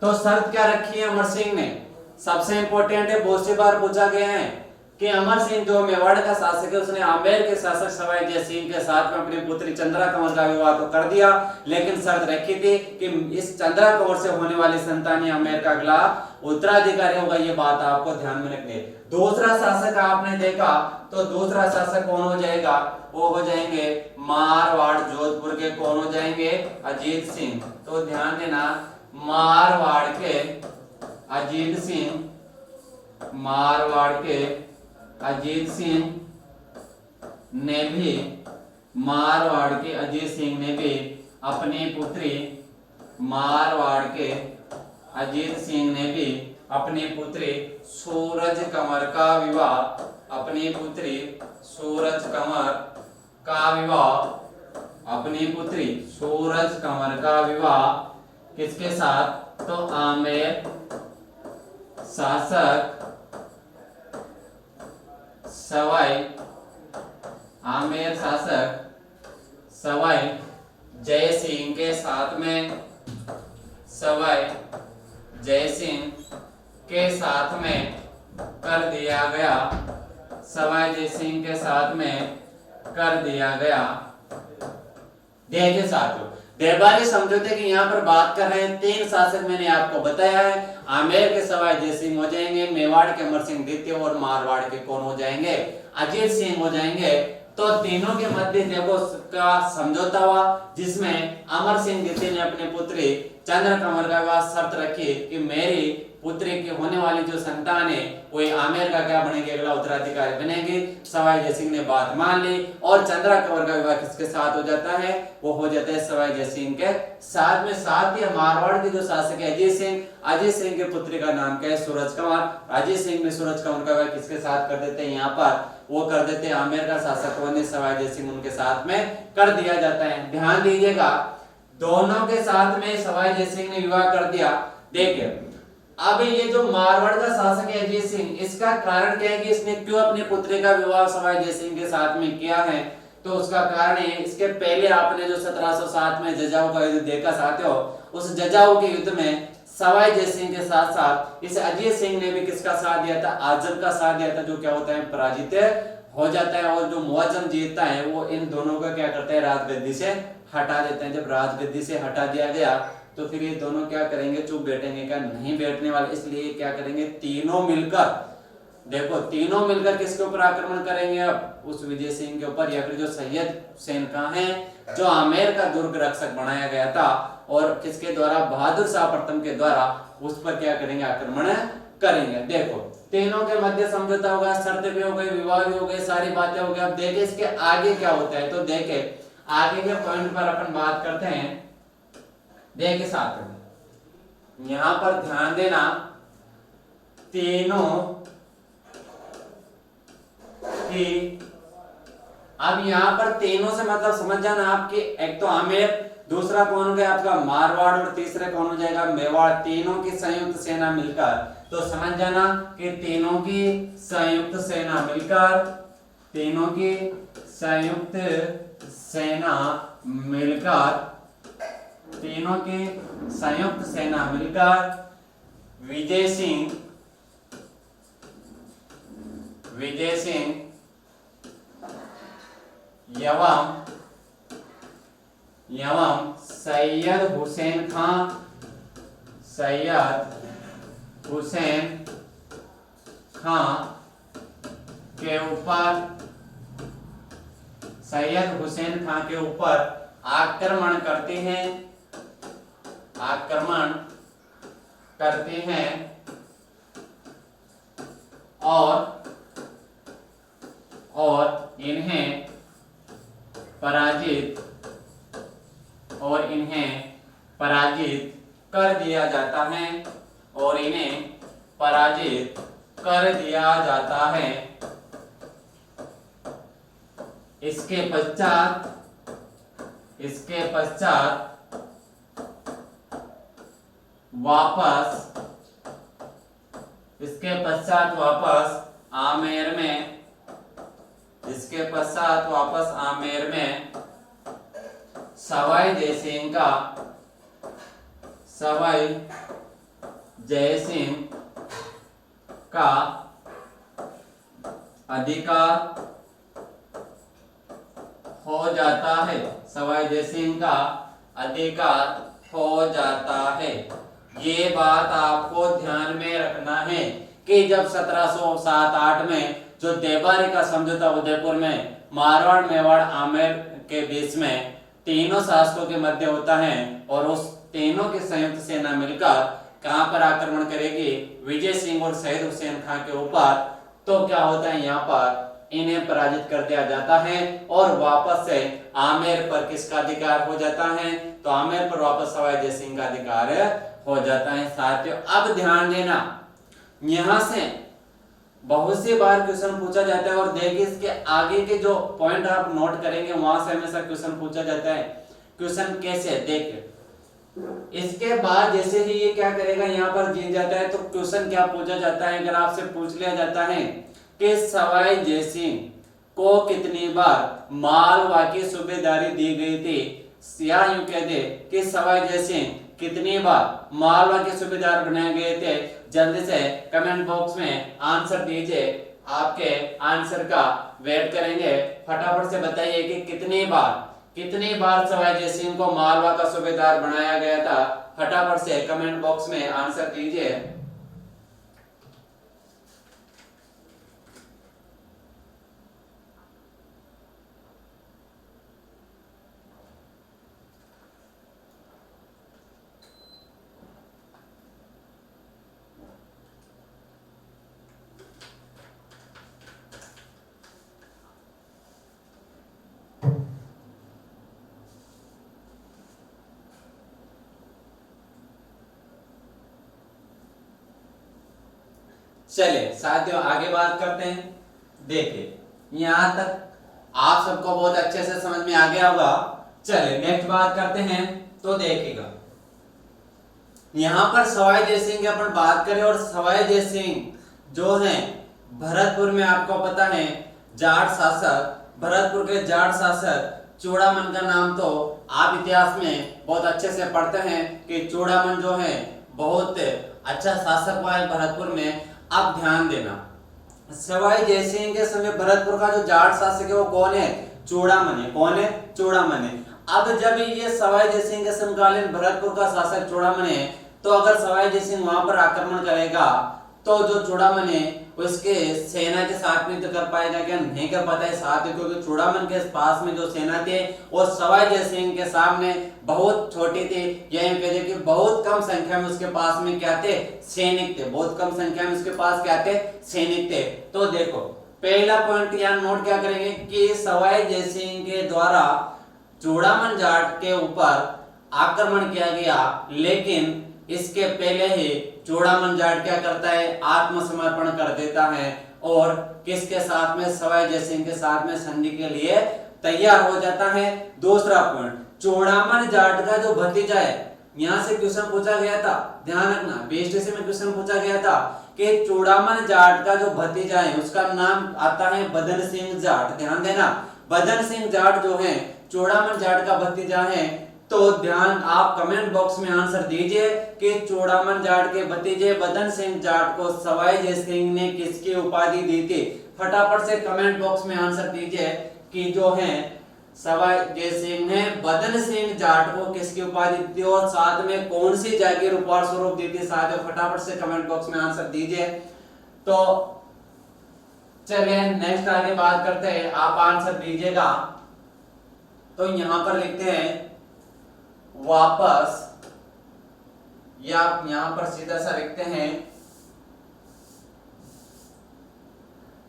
तो शर्त क्या रखी है अमर सिंह ने? सबसे इंपॉर्टेंट है, बहुत सी बार पूछा गया है कि अमर सिंह जो मेवाड़ का शासक है, उसने आमेर के शासक सवाई जय सिंह के साथ में अपनी पुत्री चंद्रा कंवर का विवाह तो कर दिया, लेकिन शर्त रखी थी कि इस चंद्रा कंवर से होने वाली संतान ही आमेर का अगला उत्तराधिकारी होगा। ये बात आपको ध्यान में रखनी है। दूसरा शासक आपने देखा, तो दूसरा शासक कौन हो जाएगा? वो हो जाएंगे मारवाड़ जोधपुर के, कौन हो जाएंगे? अजीत सिंह। तो ध्यान देना, मारवाड़ के अजीत सिंह, मारवाड़ के अजीत सिंह ने भी, मारवाड़ के अजीत सिंह ने भी अपनी पुत्री, मारवाड़ के अजीत सिंह ने भी अपनी पुत्री सूरज कंवर का विवाह, अपनी पुत्री सूरज कंवर का विवाह, अपनी पुत्री सूरज कंवर का विवाह किसके साथ? तो आमेर शासक सवाई, आमेर शासक सवाई जय सिंह के साथ में, सवाई जय सिंह के साथ में कर दिया गया, सवाई जय सिंह के साथ में कर दिया गया। देखिए साथियों, दरबारी समझौते की यहाँ पर बात कर रहे हैं। तीन शासक मैंने आपको बताया है, आमेर के सवाई जय सिंह हो जाएंगे, मेवाड़ के अमर सिंह द्वितीय, और मारवाड़ के कौन हो जाएंगे? अजीत सिंह हो जाएंगे। तो तीनों के मध्य देखो का समझौता हुआ, जिसमें अमर सिंह द्वितीय ने अपनी पुत्री चंद्र कंवर का विवाह शर्त रखी कि मेरी पुत्री की होने वाली जो संतान है वो आमेर का क्या बनेगी? अगला उत्तराधिकारी बनेगी। सवाई जय सिंह ने बात मान ली, और चंद्रा कंवर का विवाह किसके साथ हो जाता है? वो हो जाता है सवाई जय सिंह के साथ में। साथ ही मारवाड़ के जो शासक है अजीत सिंह, अजीत सिंह की पुत्री का नाम क्या है? सूरज कंवर। अजीत सिंह ने सूरज कंवर का विवाह किसके साथ कर देते हैं? यहाँ पर वो कर देते हैं आमेर का शासक होने सवाई जय सिंह, उनके साथ में कर दिया जाता है। ध्यान दीजिएगा, दोनों के साथ में सवाई जय सिंह ने विवाह कर दिया। देखिए अब ये जो मारवाड़ का शासक है अजीत सिंह, इसका कारण क्या है कि इसने क्यों अपनी पुत्री का विवाह सवाई जय सिंह के साथ में किया है? तो उसका कारण है, इसके पहले आपने जो 1707 में जजाऊ का युद्ध देखा साथियों, उस जजाऊ के युद्ध में सवाई जय सिंह के साथ साथ इस अजीत सिंह ने भी किसका साथ दिया था? आजम का साथ दिया था, जो क्या होता है? पराजित हो जाता है। और जो मुअज्जम जीतता है वो इन दोनों का क्या करता है? राजगद्दी से हटा देते हैं। जब राजगद्दी से हटा दिया गया तो फिर ये दोनों क्या करेंगे? चुप बैठेंगे क्या? नहीं बैठने वाले। इसलिए क्या करेंगे? तीनों मिलकर, देखो तीनों मिलकर किसके ऊपर आक्रमण करेंगे? अब उस विजय सिंह के ऊपर या फिर जो सैयद हुसैन खां है जो आमेर का दुर्ग रक्षक बनाया गया था और किसके द्वारा, बहादुर शाह प्रथम के द्वारा उस पर क्या करेंगे, आक्रमण करेंगे। देखो तीनों के मध्य समझौता होगा, शर्त भी हो गई, विवाह भी हो गई, सारी बातें हो गई। अब देखे इसके आगे क्या होता है, तो देखे आगे के पॉइंट पर अपन बात करते हैं। देखे साथ में यहां पर ध्यान देना, तीनों की, अब यहाँ पर तीनों से मतलब समझ जाना आपके, एक तो आमेर, दूसरा कौन हो गया आपका मारवाड़ और तीसरा कौन हो जाएगा मेवाड़। तीनों की संयुक्त सेना मिलकर, तो समझ जाना कि तीनों की संयुक्त सेना मिलकर, तीनों की संयुक्त सेना मिलकर, तीनों की संयुक्त सेना मिलकर विजय सिंह एवं सैयद हुसैन खां के ऊपर आक्रमण करते हैं और इन्हें पराजित कर दिया जाता है। इसके पश्चात वापस आमेर में सवाई जय सिंह का अधिकार हो जाता है। सवाई जय सिंह का अधिकार हो जाता है। ये बात आपको ध्यान में रखना है कि जब 1707-8 में जो देवारी का समझौता उदयपुर में मारवाड़ मेवाड़ आमेर के बीच में तीनों शासकों के मध्य होता है और उस तीनों की संयुक्त सेना मिलकर कहां पर आक्रमण करेगी, विजय सिंह और सैयद हुसैन खां के ऊपर, तो क्या होता है यहाँ पर इन्हें पराजित कर दिया जाता है और वापस से आमेर पर किसका अधिकार हो जाता है, तो आमेर पर वापस सवाई जय सिंह का अधिकार हो जाता है। साथियों अब ध्यान देना, यहां से बहुत सी बार क्वेश्चन पूछा जाता है और देखिए इसके आगे के जो पॉइंट आप नोट करेंगे वहां से हमेशा क्वेश्चन पूछा जाता है। क्वेश्चन कैसे, देखिए इसके बाद जैसे ही ये क्या करेगा, यहाँ पर जीत जाता है तो क्वेश्चन क्या पूछा जाता है, अगर आपसे पूछ लिया जाता है कि सवाई जय सिंह को कितनी बार मालवा की सूबेदारी दी गई थी, या यूं कह दे कि सवाई जय सिंह कितनी बार मालवा के सूबेदार बनाए गए थे। जल्दी से कमेंट बॉक्स में आंसर दीजिए, आपके आंसर का वेट करेंगे। फटाफट से बताइए कि कितनी बार सवाई जय सिंह को मालवा का सूबेदार बनाया गया था। फटाफट से कमेंट बॉक्स में आंसर दीजिए। चलिए साथियों आगे बात करते हैं। देखिए यहां तक आप सबको बहुत अच्छे से समझ में आ गया होगा। चलिए नेक्स्ट बात करते हैं। तो देखिएगा यहां पर सवाई जय सिंह की अपन बात करें और सवाई जय सिंह जो है भरतपुर में, आपको पता है जाट शासक, भरतपुर के जाट शासक चूड़ामन का नाम तो आप इतिहास में बहुत अच्छे से पढ़ते हैं कि चूड़ामन जो है बहुत अच्छा शासक हुआ है भरतपुर में। अब ध्यान देना, सवाई जय सिंह के समय भरतपुर का जो जाट शासक है वो कौन है, चूड़ामन है। कौन है, चूड़ामन है। अब जब ये सवाई जय सिंह के समकालीन भरतपुर का शासक चूड़ामन है, तो अगर सवाई जय सिंह वहां पर आक्रमण करेगा तो जो चूड़ामन है उसके सेना के साथ में तो कर पाएगा क्या? नहीं कर पाता है साथ में, क्योंकि चूड़ामन के पास में जो सेना थे वो सवाई जय सिंह के सामने बहुत छोटी थी, या यूं कहिए कि बहुत कम संख्या में उसके पास में क्या थे? सैनिक थे। बहुत कम संख्या में उसके पास क्या थे? सैनिक थे। तो देखो पहला पॉइंट यहाँ नोट क्या करेंगे कि सवाई जय सिंह के द्वारा चूड़ामन जाट के ऊपर आक्रमण किया गया, लेकिन इसके पहले ही चूड़ामन जाट क्या करता है? आत्मसमर्पण कर देता है और किसके साथ में? सवाई जय सिंह के साथ में संधि के लिए तैयार हो जाता है। दूसरा पॉइंट, चूड़ामन जाट का जो भतीजा है, यहां से क्वेश्चन पूछा गया था, ध्यान रखना, बीएसटीसी में क्वेश्चन पूछा गया था कि चूड़ामन जाट का जो भतीजा है उसका नाम आता है बदन सिंह जाट। ध्यान देना, बदन सिंह जाट जो है चूड़ामन जाट का भतीजा है। तो ध्यान आप कमेंट बॉक्स में आंसर दीजिए कि चूड़ामन जाट के भतीजे बदन सिंह जाट को सवाई जय सिंह ने किसकी उपाधि दी थी? फटाफट से कमेंट बॉक्स में आंसर दीजिए कि जो है सवाई जय सिंह ने बदन सिंह जाट को किसकी उपाधि दी थी और साथ में कौन सी जागीर उपहार स्वरूप दी थी? साथ फटाफट से कमेंट बॉक्स में आंसर दीजिए। तो चलिए नेक्स्ट आगे बात करते हैं, आप आंसर दीजिएगा। तो यहां पर लिखते हैं वापस, या यहां पर सीधा सा लिखते हैं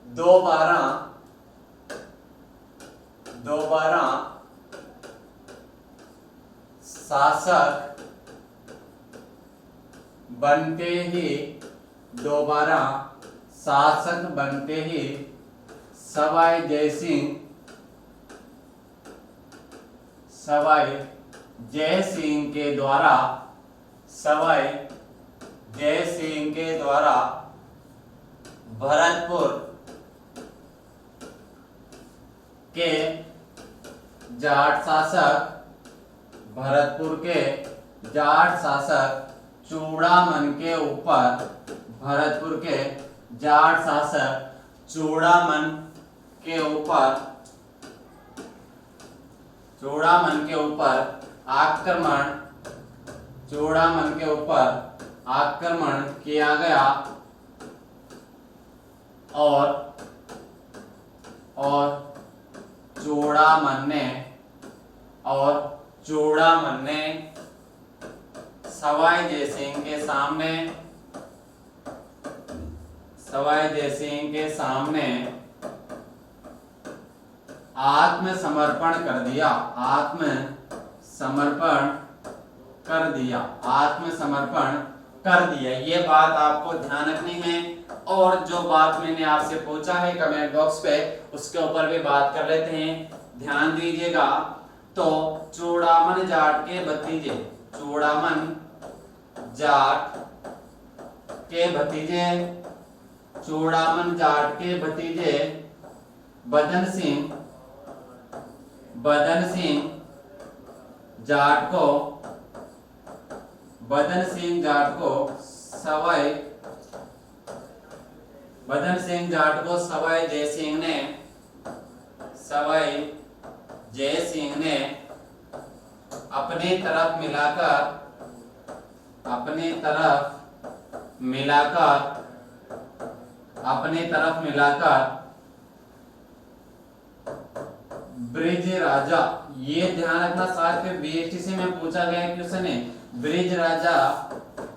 दोबारा शासक बनते ही, दोबारा शासक बनते ही सवाई जय सिंह के द्वारा, सवाई जय सिंह के द्वारा भरतपुर के जाट शासक, भरतपुर के जाट शासक चूड़ामन के ऊपर, भरतपुर के जाट शासक चूड़ामन के ऊपर आक्रमण किया गया और चूड़ामन ने सवाई जय सिंह के सामने आत्मसमर्पण कर दिया। ये बात आपको ध्यान रखनी है, और जो बात मैंने आपसे पूछा है कमेंट बॉक्स पे उसके ऊपर भी बात कर लेते हैं, ध्यान दीजिएगा। तो चूड़ामन जाट के भतीजे, चूड़ामन जाट के भतीजे बदन सिंह जाट को सवाई जय सिंह ने अपनी तरफ मिलाकर ब्रिज राजा, ये ध्यान रखना, साथ में बीएसटीसी में पूछा गया क्वेश्चन है, ब्रिज राजा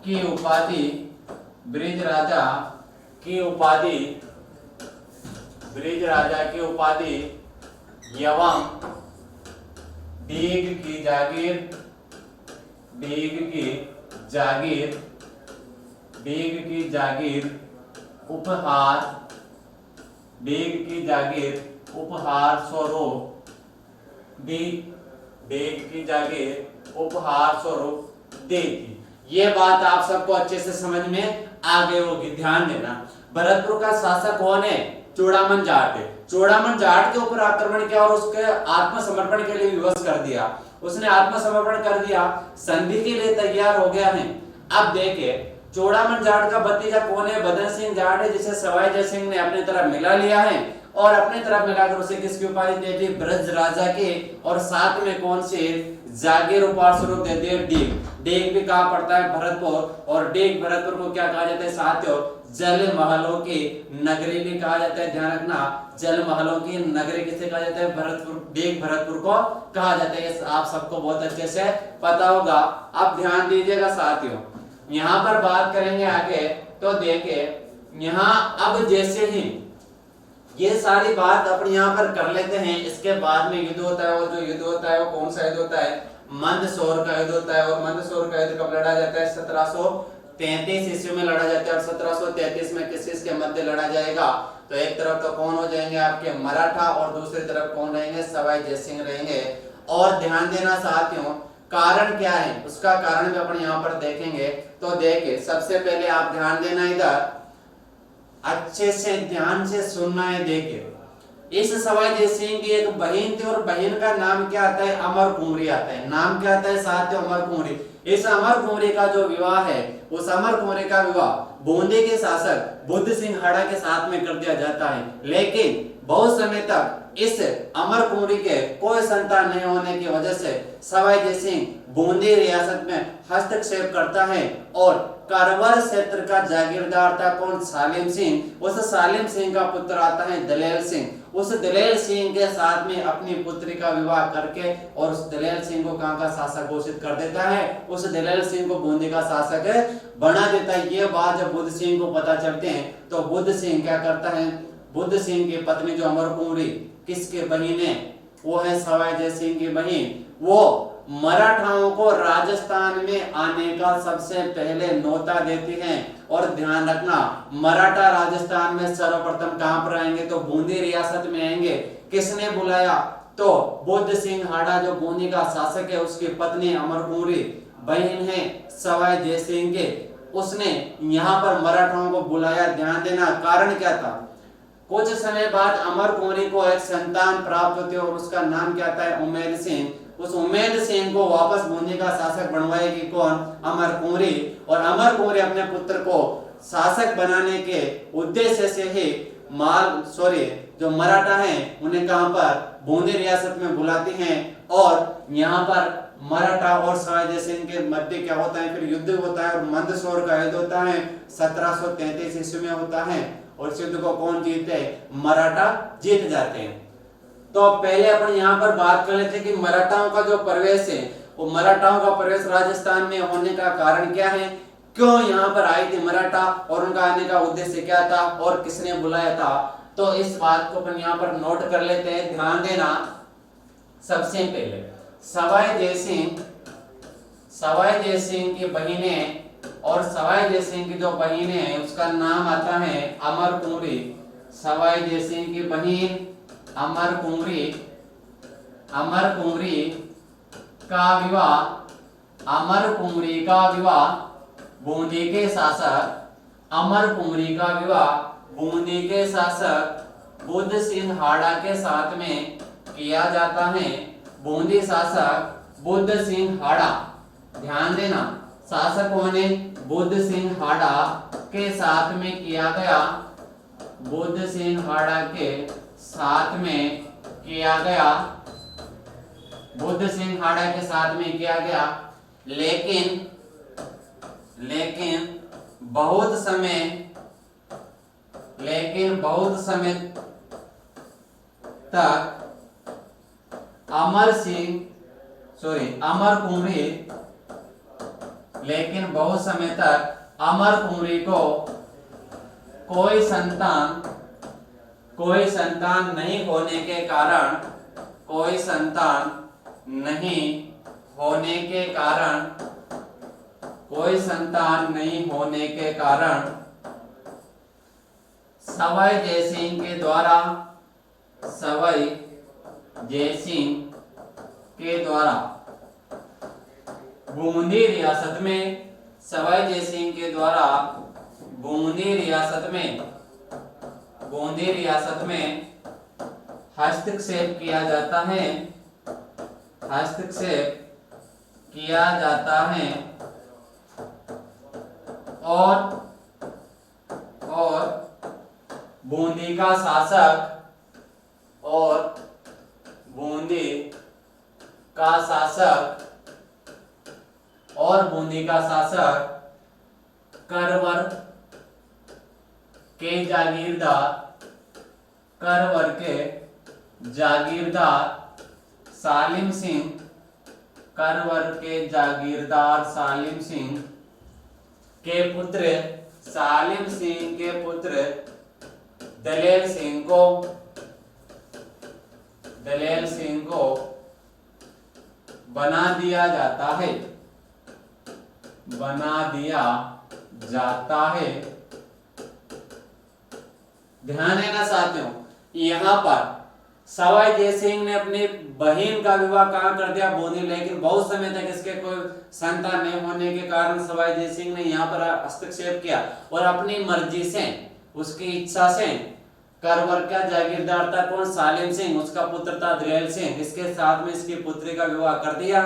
की उपाधि एवं डीग की जागीर उपहार स्वरूप दी थी। ये बात आप सबको अच्छे से समझ में आ गई होगी। ध्यान देना, भरतपुर का शासक कौन है? चूड़ामन जाट है। चूड़ामन जाट के ऊपर आक्रमण किया और उसके आत्मसमर्पण के लिए विवश कर दिया। उसने आत्मसमर्पण कर दिया, संधि के लिए तैयार हो गया है। अब देखिए चूड़ामन जाट का भतीजा कौन है? बदन सिंह जाट है, जिसे सवाई जय सिंह ने अपनी तरफ मिला लिया है और अपनी तरफ मिलाकर उसे किसकी उपाधि दे दी? ब्रज राजा के, और साथ में कौन से जागीर उपहार स्वरूप देते हैं? डीग। डीग भी कहाँ पड़ता है? भरतपुर। और डीग भरतपुर को क्या कहा जाता है साथियों? जल महलों की नगरी भी कहा जाता है। ध्यान रखना, जल महलों की नगरी किसे कहा जाता है? भरतपुर, बेग भरतपुर को कहा जाता है। ये आप सबको बहुत अच्छे से पता होगा। अब ध्यान दीजिएगा साथियों, यहाँ पर बात करेंगे आगे तो देखिए, यहाँ अब जैसे ही ये सारी बात अपन यहाँ पर कर लेते हैं, इसके बाद में युद्ध होता है, और जो युद्ध होता है वो कौन सा युद्ध होता है? मंदसौर का युद्ध होता है। और मंदसौर का युद्ध कब लड़ा जाता है? 1733 ईस्वी में लड़ा जाता है। और 1733 में किस के मध्य लड़ा जाएगा? तो एक तरफ तो कौन हो जाएंगे आपके मराठा, और दूसरी तरफ कौन रहेंगे? सवाई जयसिंह रहेंगे। और ध्यान देना साथियों, कारण क्या है उसका कारण भी अपन यहाँ पर देखेंगे। तो देखिए, सबसे पहले आप ध्यान देना, इधर अच्छे से ध्यान से सुनना है। देखिए, इस सवाई जयसिंह की एक बहन थी, और बहन का नाम क्या आता है? अमर कुंवरी आता है। नाम क्या आता है साथियों? अमर कुंवरी। इस अमर कुंवरी का जो विवाह है, उस अमर कुंवरी का विवाह बूंदी के शासक बुद्ध सिंह हाड़ा के साथ में कर दिया जाता है। लेकिन बहुत समय तक इस अमर कुंवरी के कोई संतान नहीं होने की वजह से सवाई जयसिंह बूंदी रियासत में हस्तक्षेप करता है, और करवर क्षेत्र का जागीरदार था कौन? सालिम सिंह। उस सालिम सिंह का पुत्र आता है दलेल सिंह। उस दलेल सिंह के साथ में अपनी पुत्री का विवाह करके और उस दलेल सिंह को कहां का शासक घोषित कर देता है? उस दलेल सिंह को बूंदी का शासक बना देता है। ये बात जब बुद्ध सिंह को पता चलते हैं, तो बुद्ध सिंह क्या करता है? बुद्ध सिंह की पत्नी जो अमर कुंवरी, किसके बहन है? वो है सवाई जयसिंह की बहन। वो मराठाओं को राजस्थान में आने का सबसे पहले न्योता देती हैं। और ध्यान रखना, मराठा राजस्थान में सर्वप्रथम कहां पर आएंगे? तो बूंदी रियासत में आएंगे। किसने बुलाया? तो बुद्ध सिंह हाड़ा जो बूंदी का शासक है, उसकी पत्नी अमर कुंवरी, बहन है सवाई जयसिंह के, उसने यहाँ पर मराठाओं को बुलाया। ध्यान देना, कारण क्या था? कुछ समय बाद अमर कुंवरी को एक संतान प्राप्त होती है, और उसका नाम क्या था? उम्मेद सिंह। उस उम्मेद सिंह को वापस बूंदी का शासक बनवाएगी कौन? अमर कुंवरी। और अमर कुंवरी अपने पुत्र को शासक बनाने के उद्देश्य से ही जो मराठा हैं उन्हें कहां पर? बूंदी रियासत में बुलाती हैं। और यहाँ पर मराठा और सवाई जयसिंह के मध्य क्या होता है? फिर युद्ध होता है, और मंदसौर का युद्ध होता है 1733 ईस्वी में होता है। और इस युद्ध को कौन जीतते हैं? मराठा जीत जाते हैं। तो पहले अपन यहाँ पर बात कर लेते हैं कि मराठाओं का जो प्रवेश है, वो मराठाओं का प्रवेश राजस्थान में होने का कारण क्या है? क्यों यहाँ पर आए थे मराठा, और उनका आने का उद्देश्य क्या था, और किसने बुलाया था? तो इस बात को अपन यहाँ पर नोट कर लेते हैं। ध्यान देना, सबसे पहले सवाई जयसिंह की बहिने, और सवाई जयसिंह की जो बहिने हैं उसका नाम आता है अमर कुंवरी। सवाई जयसिंह की बहन अमर कुंवरी का विवाह बूंदी के शासक बुद्ध सिंह हाड़ा के साथ में किया जाता है। बूंदी शासक बुद्ध सिंह हाड़ा, ध्यान देना, शासक होने बुद्ध सिंह हाड़ा के साथ में किया गया। बुद्ध सिंह हाड़ा के साथ में किया गया, बुद्ध सिंह हाड़ा के साथ में किया गया। लेकिन बहुत समय तक अमर कुंवरी को कोई संतान नहीं होने के कारण सवाई जयसिंह के द्वारा बूंदी रियासत में हस्तक्षेप किया जाता है। और बूंदी का शासक के जागीरदार, करवर के जागीरदार सालिम सिंह, करवर के जागीरदार सालिम सिंह के पुत्र, सालिम सिंह के पुत्र दलेल सिंह को बना दिया जाता है, बना दिया जाता है। ध्यान देना साथियों, यहाँ पर सवाई जय सिंह ने अपनी बहन का विवाह कहाँ कर दिया, बूंदी, लेकिन बहुत समय तक इसके कोई संतान नहीं होने के कारण सवाई जय सिंह ने यहाँ पर हस्तक्षेप किया और अपनी मर्जी से, उसकी इच्छा से करवर का जागीरदार था कौन, सालिम सिंह, उसका पुत्र था दलेल सिंह, इसके साथ में इसकी पुत्री का विवाह कर दिया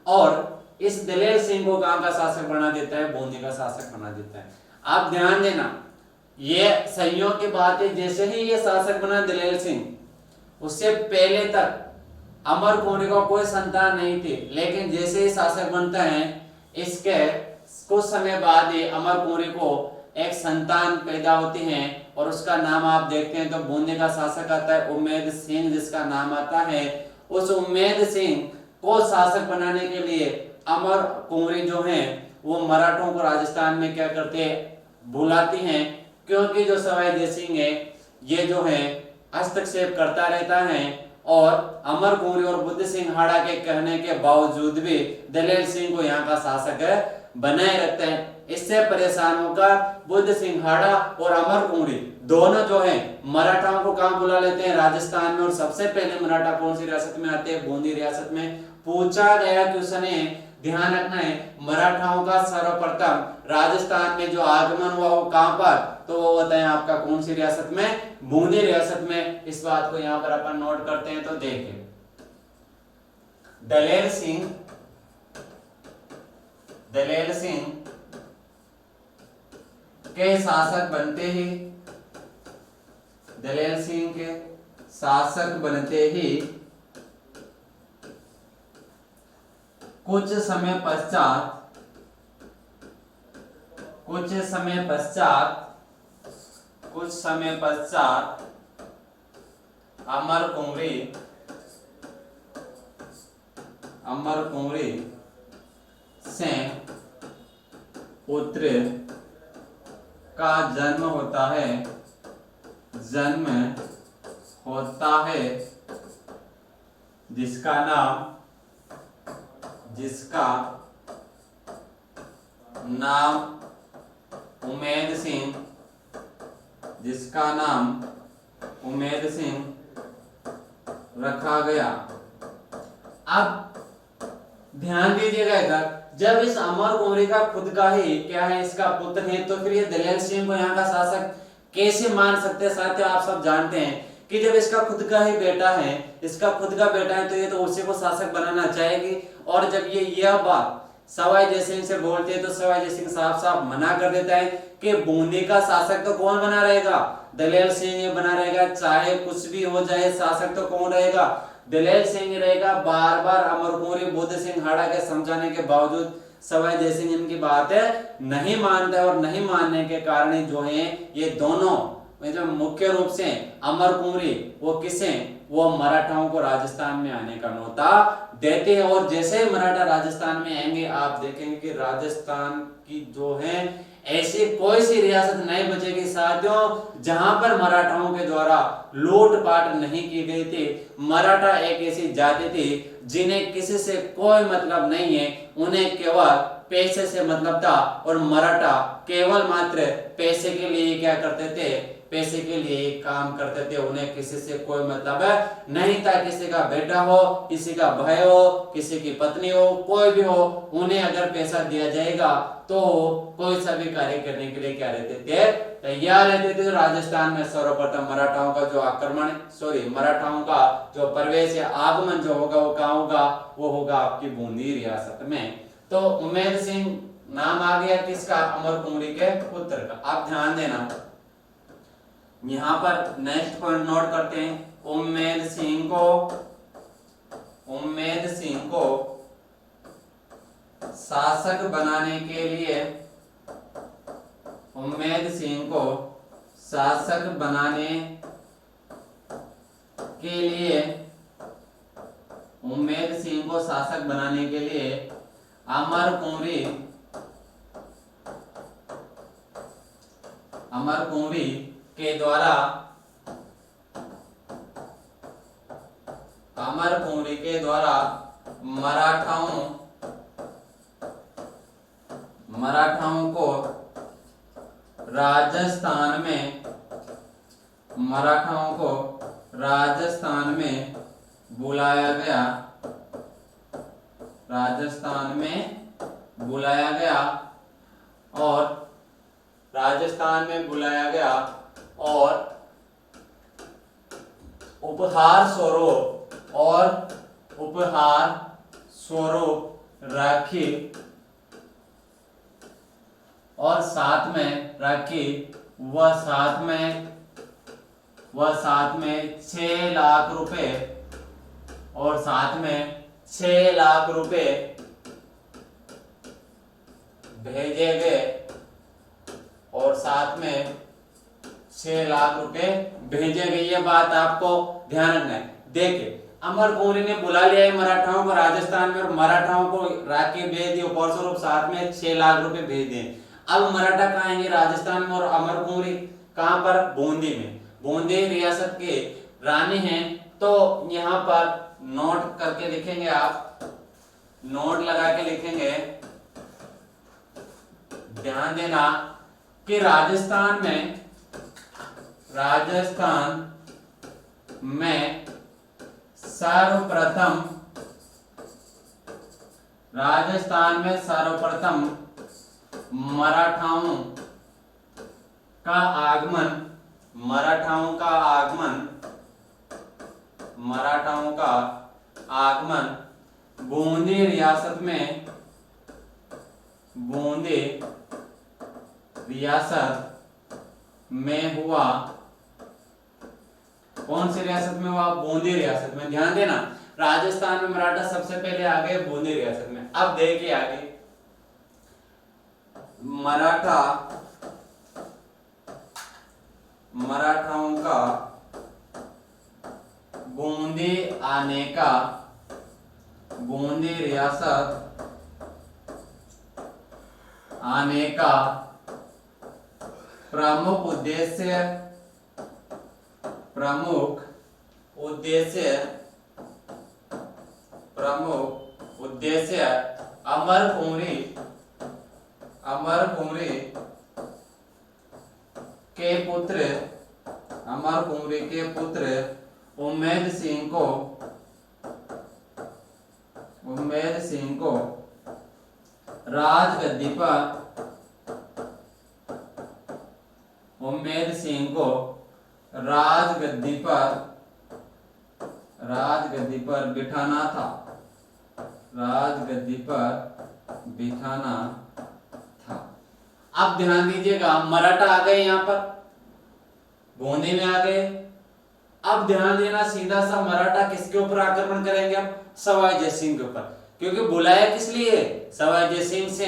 और इस दलेल सिंह को गांव का शासक बना देता है, बूंदी का शासक बना देता है। आप ध्यान देना, ये संयोग की बात है, जैसे ही ये शासक बना दलेल सिंह, उससे पहले तक अमर कुंवरी को कोई संतान नहीं थी, लेकिन जैसे ही शासक बनता है, इसके कुछ समय बाद ही अमर कुंवरी को एक संतान पैदा होती है और उसका नाम आप देखते हैं तो बूंदी का शासक आता है उम्मेद सिंह, जिसका नाम आता है। उस उम्मेद सिंह को शासक बनाने के लिए अमर कुंवरी जो है वो मराठों को राजस्थान में क्या करते हैं, बुलाती हैं, क्योंकि जो सवाई जय सिंह है ये जो है हस्तक्षेप करता रहता है और अमर कुंवरी और बुद्ध सिंह हाड़ा के कहने के बावजूद भी दलेल सिंह को यहाँ का शासक बनाए रखते हैं। इससे परेशान होकर बुद्ध सिंह हाड़ा और अमर कुंवरी दोनों जो है मराठाओं को कहां बुला लेते हैं, राजस्थान में। और सबसे पहले मराठा कौन सी रियासत में आते हैं, बूंदी रियासत में। पूछा गया कि उसने ध्यान रखना है मराठाओं का सर्वप्रथम राजस्थान में जो आगमन हुआ वो कहां पर, तो वो होता है आपका कौन सी रियासत में, बूंदी रियासत में। इस बात को यहाँ पर अपन नोट करते हैं तो देखिए, दलेल सिंह के शासक बनते ही, दलेल सिंह के शासक बनते ही कुछ समय पश्चात अमर कुंवरी से पुत्र का जन्म होता है, जिसका नाम उम्मेद सिंह रखा गया। अब ध्यान दीजिएगा इधर, जब इस अमर कुंवरी का खुद का ही क्या है, इसका पुत्र है, तो फिर ये दलेल सिंह को यहाँ का शासक कैसे मान सकते हैं। साथियों आप सब जानते हैं कि जब इसका खुद का ही बेटा है, तो ये तो उसी को शासक बनाना चाहेगी। और जब ये यह बात सवाई जय सिंह से बोलते हैं तो सवाई जय सिंह साफ मना कर देता है कि बूंदी का शासक तो कौन बना रहेगा, दलेल सिंह ये बना रहेगा, चाहे कुछ भी हो जाए शासक तो कौन रहेगा, दलेल सिंह रहेगा। बार बार अमर कुंवरी बुद्ध सिंह हाड़ा के समझाने के बावजूद सवाई जय सिंह इनकी बात नहीं मानता है और नहीं मानने के कारण जो है ये दोनों मतलब मुख्य रूप से अमर कुंवरी वो मराठाओं को राजस्थान में आने का न्योता देते हैं। और जैसे ही मराठा राजस्थान में आएंगे आप देखेंगे कि राजस्थान की जो है ऐसी कोई सी रियासत नहीं बचेगी साथियों जहां पर मराठाओं के द्वारा लूटपाट नहीं की गई थी। मराठा एक ऐसी जाति थी जिन्हें किसी से कोई मतलब नहीं है, उन्हें केवल पैसे से मतलब था और मराठा केवल मात्र पैसे के लिए क्या करते थे, पैसे के लिए काम करते थे। उन्हें किसी से कोई मतलब नहीं था, किसी का बेटा हो, किसी का भाई हो, किसी की पत्नी हो, कोई भी हो, उन्हें अगर पैसा दिया जाएगा तो कोई सा भी कार्य करने के लिए क्या रहते थे, तैयार रहते थे। राजस्थान में सर्वप्रथम मराठाओं का जो मराठाओं का जो प्रवेश या आगमन जो होगा वो कहाँ होगा, वो होगा आपकी बूंदी रियासत में। तो उम्मेद सिंह नाम आ गया किसका, अमर कुंवरी के पुत्र का। आप ध्यान देना यहाँ पर नेक्स्ट पॉइंट नोट करते हैं, उम्मेद सिंह को शासक बनाने के लिए शासक बनाने के लिए, उम्मेद सिंह को शासक बनाने के लिए अमर कुंवरी के द्वारा मराठाओं को राजस्थान में बुलाया गया और उपहार स्वरूप राखी और साथ में 6 लाख रुपए भेजे गए ये बात आपको ध्यान रखना है। देखिए अमर कुंवरी ने बुला लिया है मराठाओं को राजस्थान में और मराठाओं को राखी भेज दी, उपहार स्वरूप साथ में 6 लाख रुपए भेज दिए। अब मराठा कहाँ आएंगे? राजस्थान में। और अमर कुंवरी कहाँ पर? बूंदी में। बूंदी रियासत के रानी हैं। तो यहाँ पर नोट करके लिखेंगे, आप नोट लगा के लिखेंगे, ध्यान देना कि राजस्थान में सर्वप्रथम मराठाओं का आगमन बूंदी रियासत में हुआ। कौन सी रियासत में हुआ? बूंदी रियासत में। ध्यान देना राजस्थान में मराठा सबसे पहले आ गए बूंदी रियासत में। अब देखिए आगे, मराठाओं का बूंदी रियासत आने का प्रमुख उद्देश्य अमर कुंवरी के पुत्र उम्मेद सिंह को राजगद्दी पर बिठाना था। अब ध्यान दीजिएगा, मराठा आ गए यहाँ पर, बूंदी में आ गए। अब ध्यान देना, सीधा सा मराठा किसके ऊपर आक्रमण करेंगे? अब सवाई जय सिंह के ऊपर। क्योंकि बुलाया किस लिए? सवाई जय सिंह से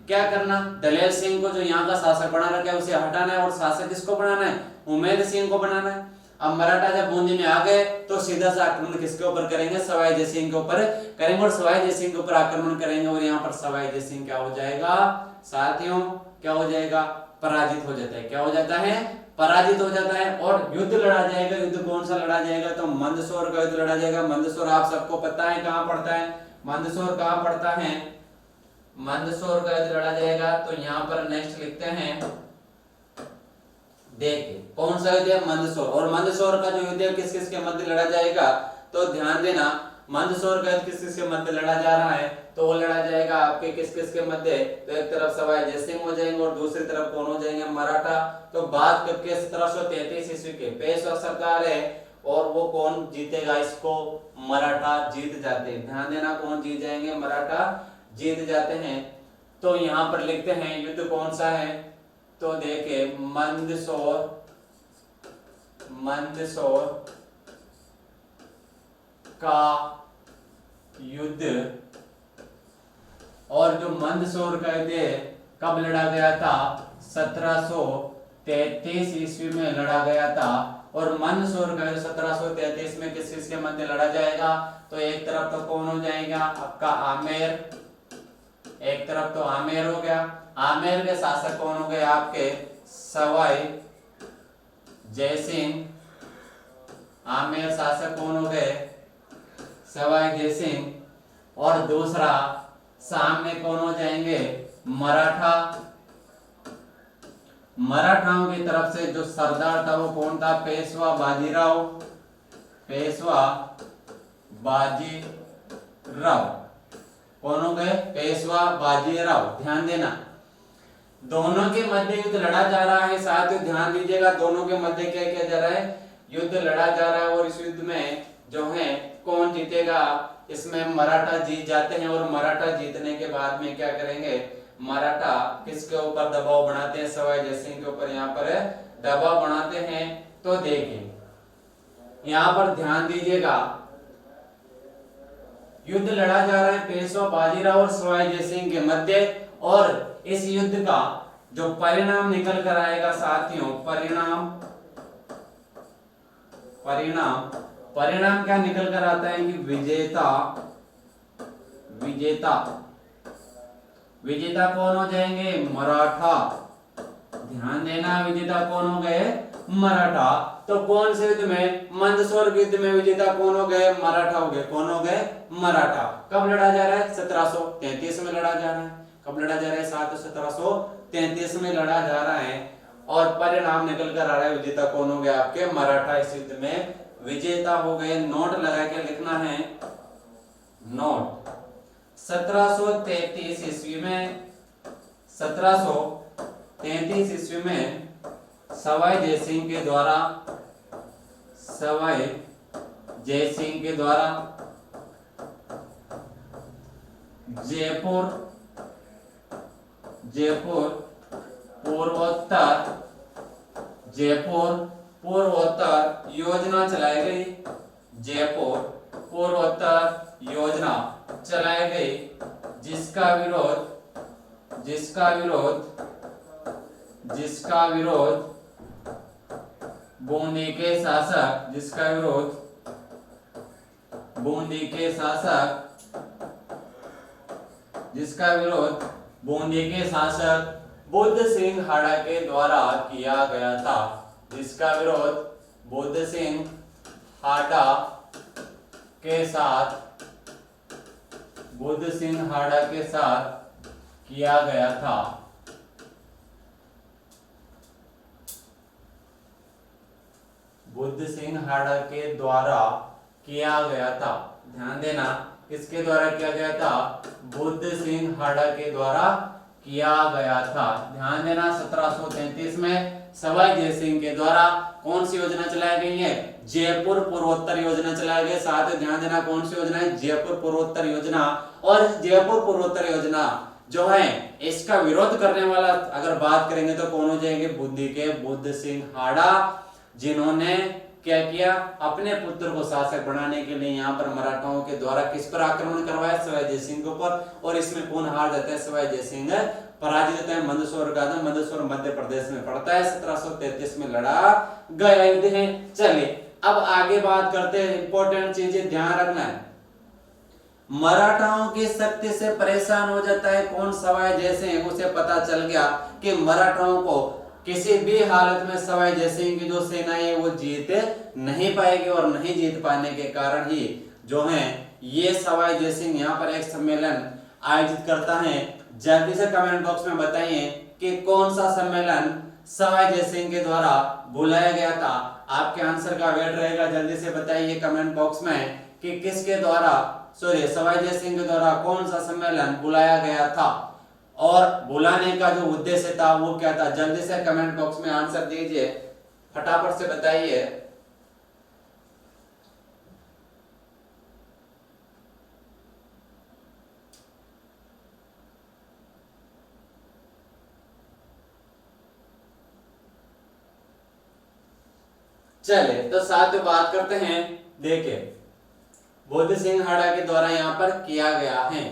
क्या करना? दलेर सिंह को जो यहाँ का शासक बना रखा है उसे हटाना है और शासक किसको बनाना है? उम्मेद सिंह को बनाना है। अब मराठा जब बूंदी में आ गए तो सीधा सा आक्रमण किसके ऊपर करेंगे? सवाई जय सिंह के ऊपर करेंगे और सवाई जय सिंह के ऊपर आक्रमण करेंगे और यहाँ पर सवाई जय सिंह क्या हो जाएगा साथियों? क्या हो जाएगा? पराजित हो जाता है। क्या हो जाता है? पराजित हो जाता है और युद्ध लड़ा जाएगा। युद्ध कौन सा लड़ा जाएगा? तो मंदसौर का युद्ध लड़ा जाएगा। मंदसौर आप सबको पता है कहाँ पड़ता है? मंदसौर कहाँ पड़ता है? मंदसौर का युद्ध लड़ा जाएगा। तो यहाँ पर नेक्स्ट लिखते हैं, देखिए कौन सा युद्ध है? मंदसौर। और मंदसौर का जो युद्ध है किस किस के मध्य लड़ा जाएगा? तो ध्यान देना, मंदसौर का युद्ध किस किस के मध्य लड़ा जा रहा है? तो वो लड़ा जाएगा आपके किस किस के मध्य? तो एक तरफ सवाई जय सिंह हो जाएंगे और दूसरी तरफ कौन हो जाएंगे? मराठा। तो बात कब के? 1733 ईस्वी के। पेशवा सरकार है और वो कौन जीतेगा इसको? मराठा जीत जाते हैं। ध्यान देना, कौन जीत जाएंगे? मराठा जीत जाते हैं। तो यहाँ पर लिखते हैं युद्ध कौन सा है? तो देखिए मंदसौर का युद्ध। और जो मंदसौर का युद्ध कब लड़ा गया था? 1733 1733 ईस्वी में लड़ा गया था। और मंदसौर का 1733 में किस किस के मध्य लड़ा जाएगा, तो एक तरफ तो कौन हो जाएगा आपका आमेर, एक तरफ तो आमेर हो गया। आमेर के शासक कौन हो गए आपके सवाई जयसिंह, आमेर शासक कौन हो गए सवाई जयसिंह। और दूसरा सामने कौन हो जाएंगे मराठा, मराठाओं की तरफ से जो सरदार था वो कौन था पेशवा बाजीराव, पेशवा बाजीराव कौन हो गए पेशवा बाजीराव। ध्यान देना दोनों के मध्य युद्ध लड़ा जा रहा है, साथियों ध्यान दीजिएगा दोनों के मध्य क्या किया जा रहा है युद्ध लड़ा जा रहा है। और इस युद्ध में जो है कौन जीतेगा, इसमें मराठा जीत जाते हैं। और मराठा जीतने के बाद में क्या करेंगे, मराठा किसके ऊपर दबाव बनाते हैं सवाई जयसिंह के ऊपर यहाँ पर दबाव बनाते हैं। तो देखिए यहाँ पर ध्यान दीजिएगा युद्ध लड़ा जा रहा है पेशवा बाजीराव और सवाई जयसिंह के मध्य। और इस युद्ध का जो परिणाम निकल कर आएगा साथियों, परिणाम परिणाम परिणाम क्या निकल कर आता है कि विजेता विजेता विजेता कौन हो जाएंगे मराठा। ध्यान देना विजेता कौन हो गए मराठा। तो कौन से युद्ध में, मंदसौर के युद्ध में विजेता कौन हो गए मराठा हो गए। कौन हो गए मराठा। कब लड़ा जा रहा है 1733 में लड़ा जा रहा है। कब लड़ा जा रहा है 1733 में लड़ा जा रहा है। और परिणाम निकल कर आ रहा है विजेता कौन हो गया आपके मराठा इस युद्ध में विजेता हो गए। नोट लगा के लिखना है नोट। 1733 ईस्वी में 1733 ईस्वी में सवाई जयसिंह के द्वारा सवाई जयसिंह के द्वारा जयपुर जयपुर पूर्वोत्तर योजना चलाई गई। जयपुर पूर्वोत्तर योजना चलाई गई जिसका विरोध बूंदी के शासक बुद्ध सिंह हाड़ा के द्वारा किया गया था। जिसका विरोध बुद्ध सिंह हाड़ा के साथ किया गया था। बुद्ध सिंह हाड़ा के द्वारा किया गया था। ध्यान देना किसके द्वारा किया गया था, बुद्ध सिंह हाड़ा के द्वारा किया गया था। ध्यान देना 1733 में सवाई जयसिंह के द्वारा कौन सी योजना चलाई गई है, जयपुर पूर्वोत्तर योजना चलाई गई। साथ ही ध्यान देना कौन सी योजना है, जयपुर पूर्वोत्तर योजना। और जयपुर पूर्वोत्तर योजना जो है इसका विरोध करने वाला अगर बात करेंगे तो कौन हो जाएंगे, बुद्ध सिंह हाड़ा, जिन्होंने क्या किया, अपने पुत्र को शासक बनाने के लिए यहाँ पर मराठाओं के द्वारा किस पर आक्रमण करवाया, सवाई जयसिंह के ऊपर। और इसमें कौन हार जाता है, सवाई जयसिंह पराजित होता है। मंदसौर का मंदसौर मध्य प्रदेश में पड़ता है। 1733 में लड़ा गया युद्ध है। चलिए अब आगे बात करते हैं, इंपॉर्टेंट चीजें ध्यान रखना है। मराठाओं की शक्ति से परेशान हो जाता है कौन, सवाई जयसिंह। उसे पता चल गया कि मराठाओं को किसी भी हालत में सवाई जयसिंह की जो सेना है वो जीत नहीं पाएगी। और नहीं जीत पाने के कारण ही जो है ये सवाई जयसिंह यहाँ पर एक सम्मेलन आयोजित करता है। जल्दी से कमेंट बॉक्स में बताइए कि कौन सा सम्मेलन सवाई जयसिंह के द्वारा बुलाया गया था। आपके आंसर का वेट रहेगा। जल्दी से बताइए कमेंट बॉक्स में कि किसके द्वारा, सॉरी सवाई जयसिंह के द्वारा कौन सा सम्मेलन बुलाया गया था और बुलाने का जो उद्देश्य था वो क्या था। जल्दी से कमेंट बॉक्स में आंसर दीजिए, फटाफट से बताइए। चले तो साथ में बात करते हैं। देखिए बुद्ध सिंह हाड़ा के द्वारा यहाँ पर किया गया है,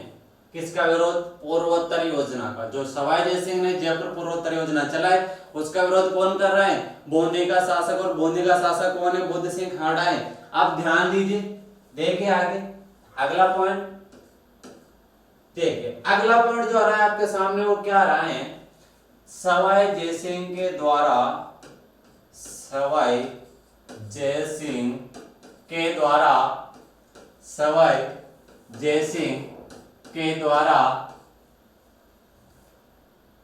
किसका विरोध? पूर्वोत्तर योजना का। जो सवाई जय सिंह ने जयपुर पूर्वोत्तर योजना चलाई उसका विरोध कौन कर रहा है? बूंदी का शासक। और बूंदी का शासक कौन है? बुद्ध सिंह खाड़ा है। आप ध्यान दीजिए, देखिए आगे अगला पॉइंट देखिए। अगला पॉइंट जो आ रहा है आपके सामने वो क्या आ रहा है? सवाई जय सिंह के द्वारा, सवाई जय सिंह के द्वारा, सवाई जय सिंह के द्वारा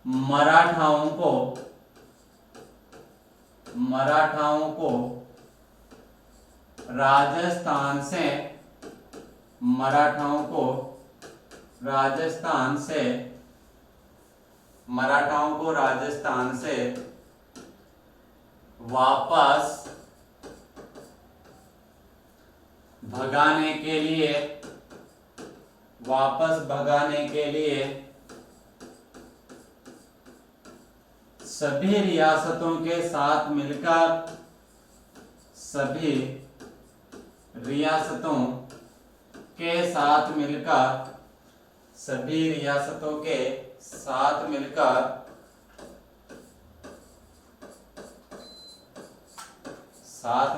मराठाओं को राजस्थान से, मराठाओं को राजस्थान से वापस भगाने के लिए सभी रियासतों के साथ मिलकर, सभी रियासतों के साथ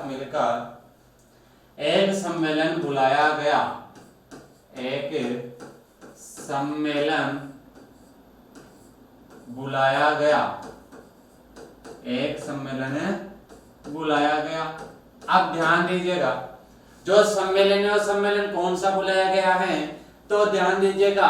मिलकर एक सम्मेलन बुलाया गया। अब ध्यान दीजिएगा, जो सम्मेलन है वो सम्मेलन कौन सा बुलाया गया है? तो ध्यान दीजिएगा,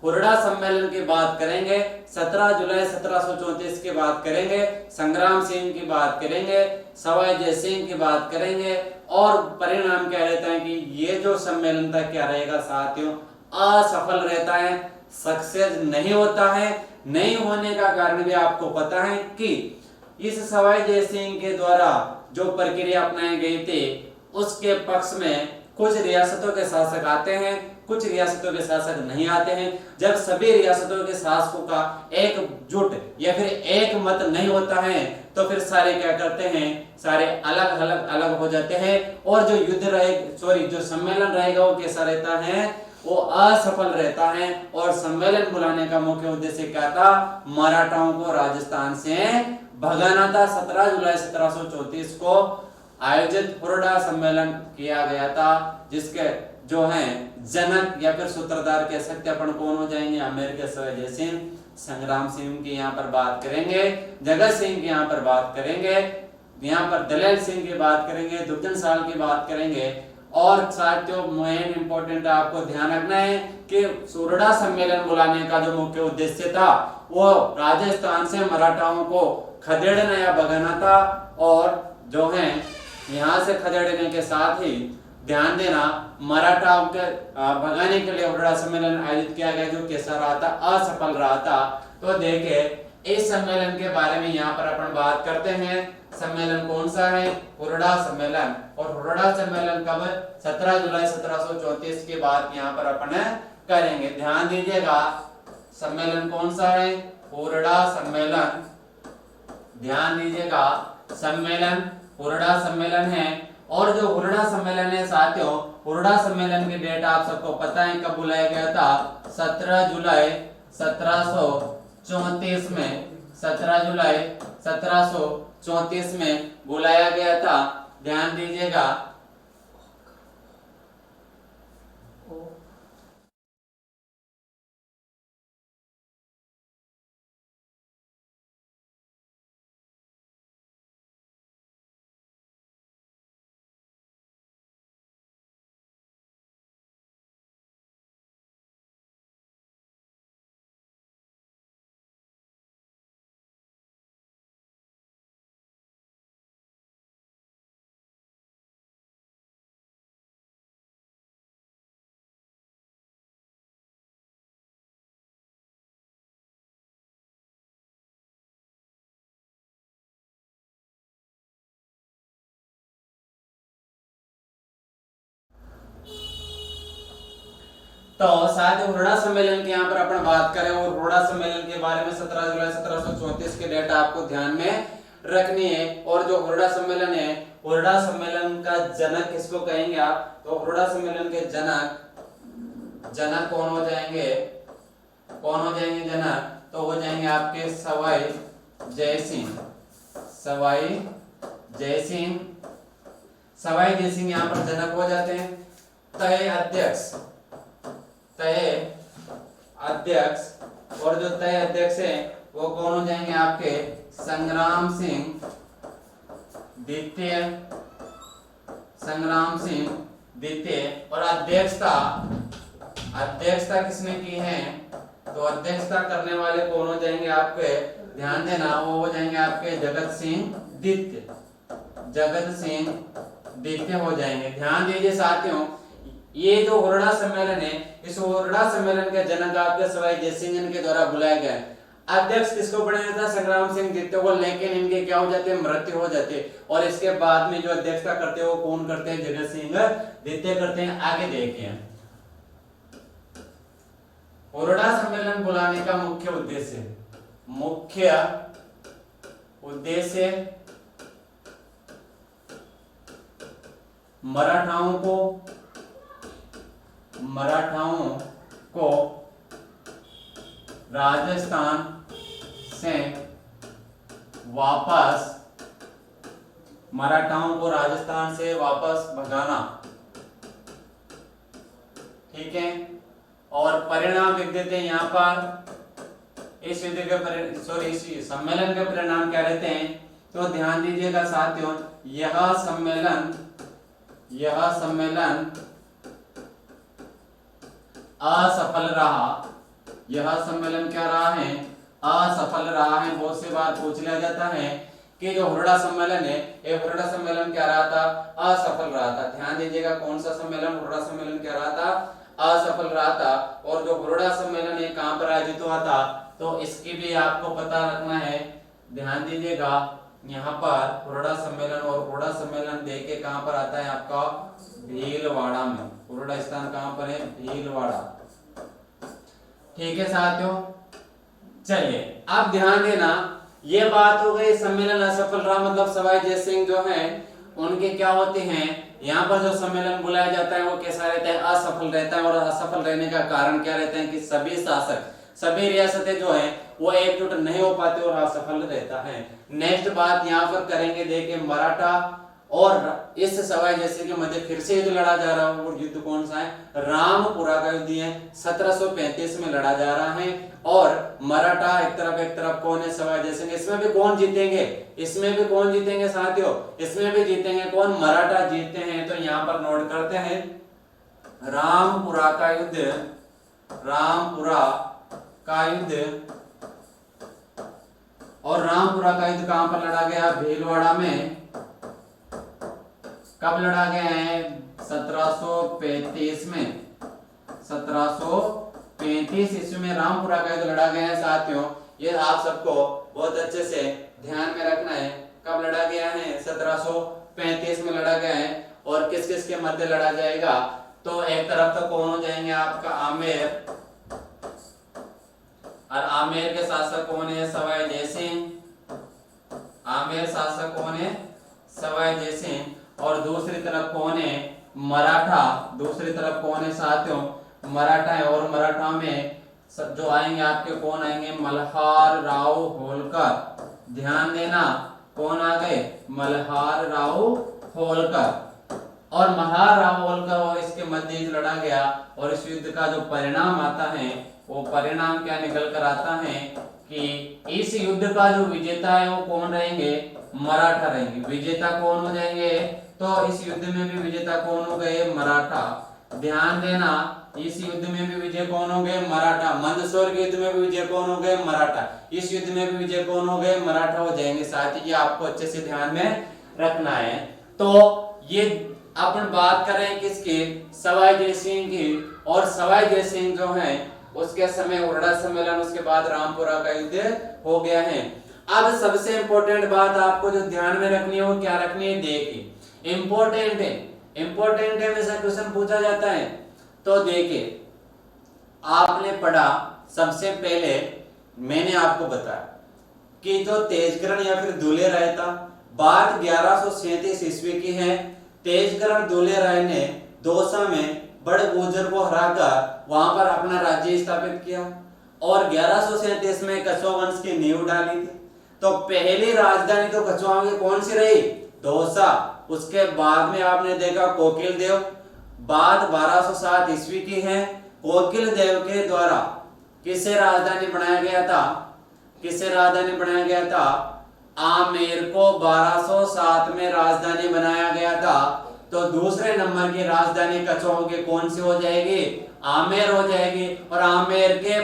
हुरडा सम्मेलन की बात करेंगे, 17 जुलाई 1734 की बात करेंगे, संग्राम सिंह की बात करेंगे, सवाई जय सिंह की बात करेंगे। और परिणाम क्या रहता है कि ये जो सम्मेलन था क्या रहेगा साथियों? असफल रहता है, सक्सेस नहीं होता है। नहीं होने का कारण भी आपको पता है कि इस सवाई जय सिंह के द्वारा जो प्रक्रिया अपनाई गई थी उसके पक्ष में कुछ रियासतों के शासक आते हैं, कुछ रियासतों के शासक नहीं आते हैं। जब सभी रियासतों के शासकों का एकजुट या फिर एक मत नहीं होता है तो फिर सारे क्या करते हैं? सारे अलग हो जाते हैं। और जो जो सम्मेलन रहेगा वो कैसा रहता है? वो असफल रहता है। और सम्मेलन बुलाने का मुख्य उद्देश्य क्या था? मराठाओं को राजस्थान से भगाना था। 17 जुलाई 1734 को आयोजित हुरडा सम्मेलन किया गया था, जिसके जो हैं जनक या फिर सूत्रधार कह सकते अपन कौन हो जाएंगे? आमेर के सवाई जय सिंह, संग्राम सिंह की यहाँ पर बात करेंगे, जगत सिंह की यहाँ पर बात करेंगे, यहाँ पर दलेल सिंह की बात करेंगे, दुर्जन साल की बात करेंगे। और साथियों मेन इंपॉर्टेंट आपको ध्यान रखना है कि हुरडा सम्मेलन बुलाने का जो मुख्य उद्देश्य था वो राजस्थान से मराठाओं को खदेड़ना या भगाना था। और जो है यहाँ से खदेड़ने के साथ ही ध्यान देना, मराठाओं के भगाने के लिए हुरडा सम्मेलन आयोजित किया गया जो कैसा रहा था? असफल रहा था। तो देखिए इस सम्मेलन के बारे में यहाँ पर अपन बात करते हैं। सम्मेलन कौन सा है? हुरडा सम्मेलन। और हुरडा सम्मेलन कब? 17 जुलाई 1734 के बाद यहाँ पर अपन करेंगे। ध्यान दीजिएगा, सम्मेलन कौन सा है? हुरडा सम्मेलन। ध्यान दीजिएगा, सम्मेलन हुरडा सम्मेलन है। और जो हुरडा सम्मेलन है साथियों, हुरडा सम्मेलन की डेट आप सबको पता है कब बुलाया गया था? 17 जुलाई 1734 में, 17 जुलाई 1734 में बुलाया गया था। ध्यान दीजिएगा। तो शायद हुरडा सम्मेलन की यहाँ पर अपन बात करें और हुरडा सम्मेलन के बारे में 17 जुलाई 1734 के डेट आपको ध्यान में रखनी है। और जो हुरडा सम्मेलन है, हुरडा सम्मेलन का जनक किसको कहेंगे आप? तो हुरडा सम्मेलन के जनक कौन हो जाएंगे? कौन हो जाएंगे जनक, तो हो जाएंगे आपके सवाई जयसिंह। सवाई जयसिंह, सवाई जयसिंह यहाँ पर जनक हो जाते हैं। तय अध्यक्ष, तय अध्यक्ष, और जो तय अध्यक्ष है वो कौन हो जाएंगे आपके संग्राम सिंह द्वितीय, संग्राम सिंह द्वितीय। और अध्यक्षता, अध्यक्षता किसने की है, तो अध्यक्षता करने वाले कौन हो जाएंगे आपके, ध्यान देना, वो हो जाएंगे आपके जगत सिंह द्वितीय, जगत सिंह द्वितीय हो जाएंगे। ध्यान दीजिए साथियों, ये जो हुरडा सम्मेलन है, इस हुरडा सम्मेलन के जनक आपके सवाई जयसिंह के द्वारा बुलाया गया है। अध्यक्ष किसको बनाया था, संग्राम सिंह द्वितीय को, लेकिन इनके क्या हो जाते हैं, मृत्यु हो जाती है। और इसके बाद में जो अध्यक्षता करते हैं वो कौन करते हैं, जगत सिंह द्वितीय करते हैं। आगे देखिए, हुरडा सम्मेलन बुलाने का मुख्य उद्देश्य, मुख्य उद्देश्य मराठाओं को राजस्थान से वापस, मराठाओं को राजस्थान से वापस भगाना, ठीक है। और परिणाम लिख देते हैं यहाँ पर, इस युद्ध के इस सम्मेलन के परिणाम क्या रहते हैं, तो ध्यान दीजिएगा साथियों, यह सम्मेलन असफल रहा, यह सम्मेलन क्या रहा है, असफल रहा है। बहुत सी बार पूछ लिया जाता है कि जो हुरडा सम्मेलन है, ये हुरडा सम्मेलन क्या रहा था, असफल रहा था। ध्यान दीजिएगा, कौन सा सम्मेलन, हुरडा सम्मेलन क्या रहा था, असफल रहा था। और जो हुरडा सम्मेलन है कहां पर आयोजित हुआ था, तो इसकी भी आपको पता रखना है। ध्यान दीजिएगा, यहाँ पर हुरडा सम्मेलन, और हुरडा सम्मेलन देखे कहां पर आता है आपका, भीलवाड़ा में। हुरडा स्थान कहां पर है, भीलवाड़ा, ठीक है साथियों। चलिए अब ध्यान देना, ये बात हो गई सम्मेलन असफल रहा, मतलब सवाई जयसिंह जो है उनके क्या होते हैं, यहाँ पर जो सम्मेलन बुलाया जाता है वो कैसा रहता है, असफल रहता है। और असफल रहने का कारण क्या रहता है कि सभी शासक, सभी रियासतें जो है वो एकजुट नहीं हो पाते और असफल रहता है। नेक्स्ट बात यहाँ पर करेंगे, देखिए मराठा और इस सवाई जयसिंह के मध्य फिर से युद्ध लड़ा जा रहा है। वो युद्ध कौन सा है, रामपुरा का युद्ध है, 1735 में लड़ा जा रहा है। और मराठा एक तरफ कौन है, सवाई जयसिंह। इसमें भी कौन जीतेंगे, इसमें भी कौन जीतेंगे साथियों, इसमें भी जीतेंगे कौन, मराठा जीतते हैं। तो यहाँ पर नोट करते हैं, रामपुरा का युद्ध, रामपुरा का युद्ध। और रामपुरा का युद्ध कहां पर लड़ा गया, भीलवाड़ा में। कब लड़ा गया है, 1735 में, 1735 ईस्वी में रामपुरा का युद्ध लड़ा गया है साथियों। ये आप सबको बहुत अच्छे से ध्यान में रखना है, कब लड़ा गया है, 1735 में लड़ा गया है। और किस किस के मध्य लड़ा जाएगा, तो एक तरफ तो कौन हो जाएंगे आपका आमेर, और आमेर के शासक कौन है, सवाई जयसिंह। आमेर शासक कौन है, सवाई जयसिंह। और दूसरी तरफ कौन है, मराठा। दूसरी तरफ कौन है साथियों, मराठा है। और मराठा में सब जो आएंगे आपके कौन आएंगे, मल्हार राव होलकर। ध्यान देना, कौन आ गए, मल्हार राव होलकर। और मल्हार राव होलकर और इसके मध्य युद्ध लड़ा गया। और इस युद्ध का जो परिणाम आता है, वो परिणाम क्या निकल कर आता है कि इस युद्ध का जो विजेता है वो कौन रहेंगे, मराठा रहेंगे। विजेता कौन हो जाएंगे, तो इस युद्ध में भी विजेता कौन हो गए, मराठा। ध्यान देना, इस युद्ध में भी विजय कौन हो गए, मराठा। मंदसौर के युद्ध में भी विजय कौन हो गए, मराठा। इस युद्ध में भी विजय कौन हो गए, मराठा हो जाएंगे। साथ ही ये आपको अच्छे से ध्यान में रखना है। तो ये अपन बात कर रहे हैं किसकी, सवाई जयसिंह की। और सवाई जयसिंह जो है उसके समय हुरडा सम्मेलन, उसके बाद रामपुरा का युद्ध हो गया है। अब सबसे इंपॉर्टेंट बात आपको जो ध्यान में रखनी है वो क्या रखनी है, देखिए इंपॉर्टेंट है, इंपॉर्टेंट है, वैसा क्वेश्चन पूछा जाता है। तो देखिए आपने पढ़ा, सबसे पहले मैंने आपको बताया कि जो तेजकरण या फिर दुले राय था, बात 1137 ईस्वी की है। तेजकरण दुले राय ने दौसा में बड़े गुर्जर को हराकर वहां पर अपना राज्य स्थापित किया। और 1137 में कछुआ वंश की नींव डाली थी। तो पहली राजधानी तो कछुआओं की कौन सी रही? दौसा। उसके बाद में आपने देखा कोकिल देव, बात 1207 ईस्वी की है। कोकिल देव के द्वारा किसे राजधानी बनाया गया था? किसे राजधानी बनाया गया था? आमेर को 1207 में राजधानी बनाया गया था। तो दूसरे नंबर की राजधानी कछुआओं की कौन सी हो जाएगी? आमेर हो जाएगी। और आमेर के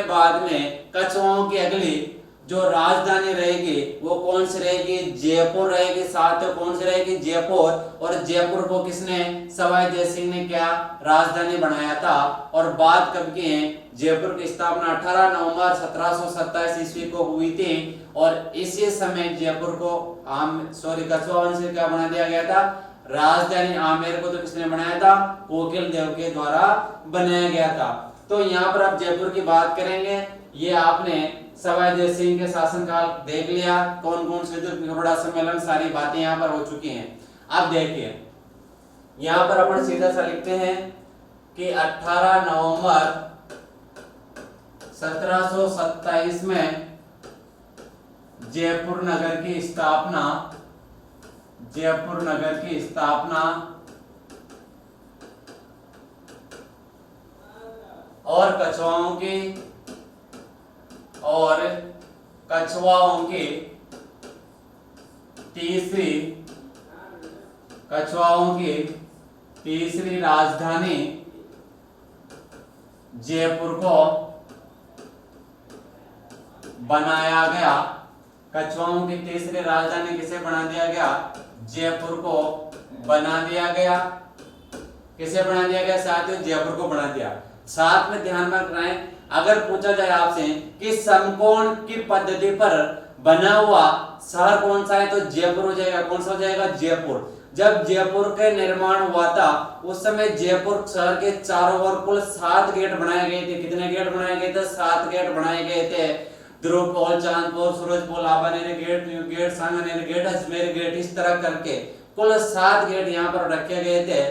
बाद में कछुआओं की अगली जो राजधानी रहेगी वो कौन सी रहेगी? जयपुर रहेगी। साथ में कौन सी रहेगी? जयपुर। और जयपुर को किसने? सवाई जयसिंह ने क्या राजधानी बनाया था? और बात कब की है? जयपुर की स्थापना 18 नवंबर 1727 ईस्वी को हुई थी। और इसी समय जयपुर को कछुआ वंश से क्या बना दिया गया था? राजधानी। आमेर को तो किसने बनाया था? कोकिल देव के द्वारा बनाया गया था। तो यहाँ पर आप जयपुर की बात करेंगे। ये आपने सवाई जयसिंह के शासनकाल देख लिया, कौन कौन से बड़ा सम्मेलन, सारी बातें यहाँ पर हो चुकी हैं। अब देखिए यहाँ पर अपन सीधा सा लिखते हैं कि 18 नवंबर 1727 में जयपुर नगर की स्थापना और कछुआओं की तीसरी राजधानी जयपुर को बनाया गया। कछुआओं की तीसरी राजधानी किसे बना दिया गया? जयपुर को बना दिया गया। किसे बना दिया गया? साथियों जयपुर को बना दिया। साथ में ध्यान रखना, अगर पूछा जाए आपसे कि समकोण की पद्धति पर बना हुआ शहर कौन सा है, तो जयपुर हो जाएगा। कौन सा हो जाएगा? जयपुर। जब जयपुर के निर्माण हुआ था उस समय जयपुर शहर के चारों ओर कुल 7 गेट बनाए गए थे। कितने गेट बनाए गए थे? 7 गेट बनाए गए थे। Dhruvpol, Chandpol, Surajpol, Abaneri gate, new gate, Sanganeri gate, Ajmer gate, इस तरह करके कुल 7 गेट यहाँ पर रखे गए थे।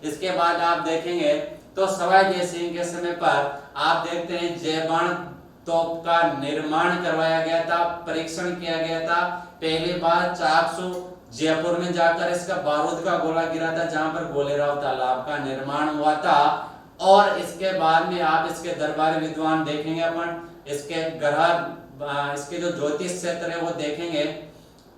इसके बाद आप देखेंगे तो सवाई जयसिंह के समय पर आप देखते हैं जयबाण तोप का निर्माण करवाया गया था, परीक्षण किया गया था। पहली बार 400 जयपुर में जाकर इसका बारूद का गोला गिरा था, जहां पर गोलेराव तालाब का निर्माण हुआ था। और इसके बाद में आप इसके दरबारी विद्वान देखेंगे, अपन इसके ग्रह, इसके जो ज्योतिष क्षेत्र है वो देखेंगे।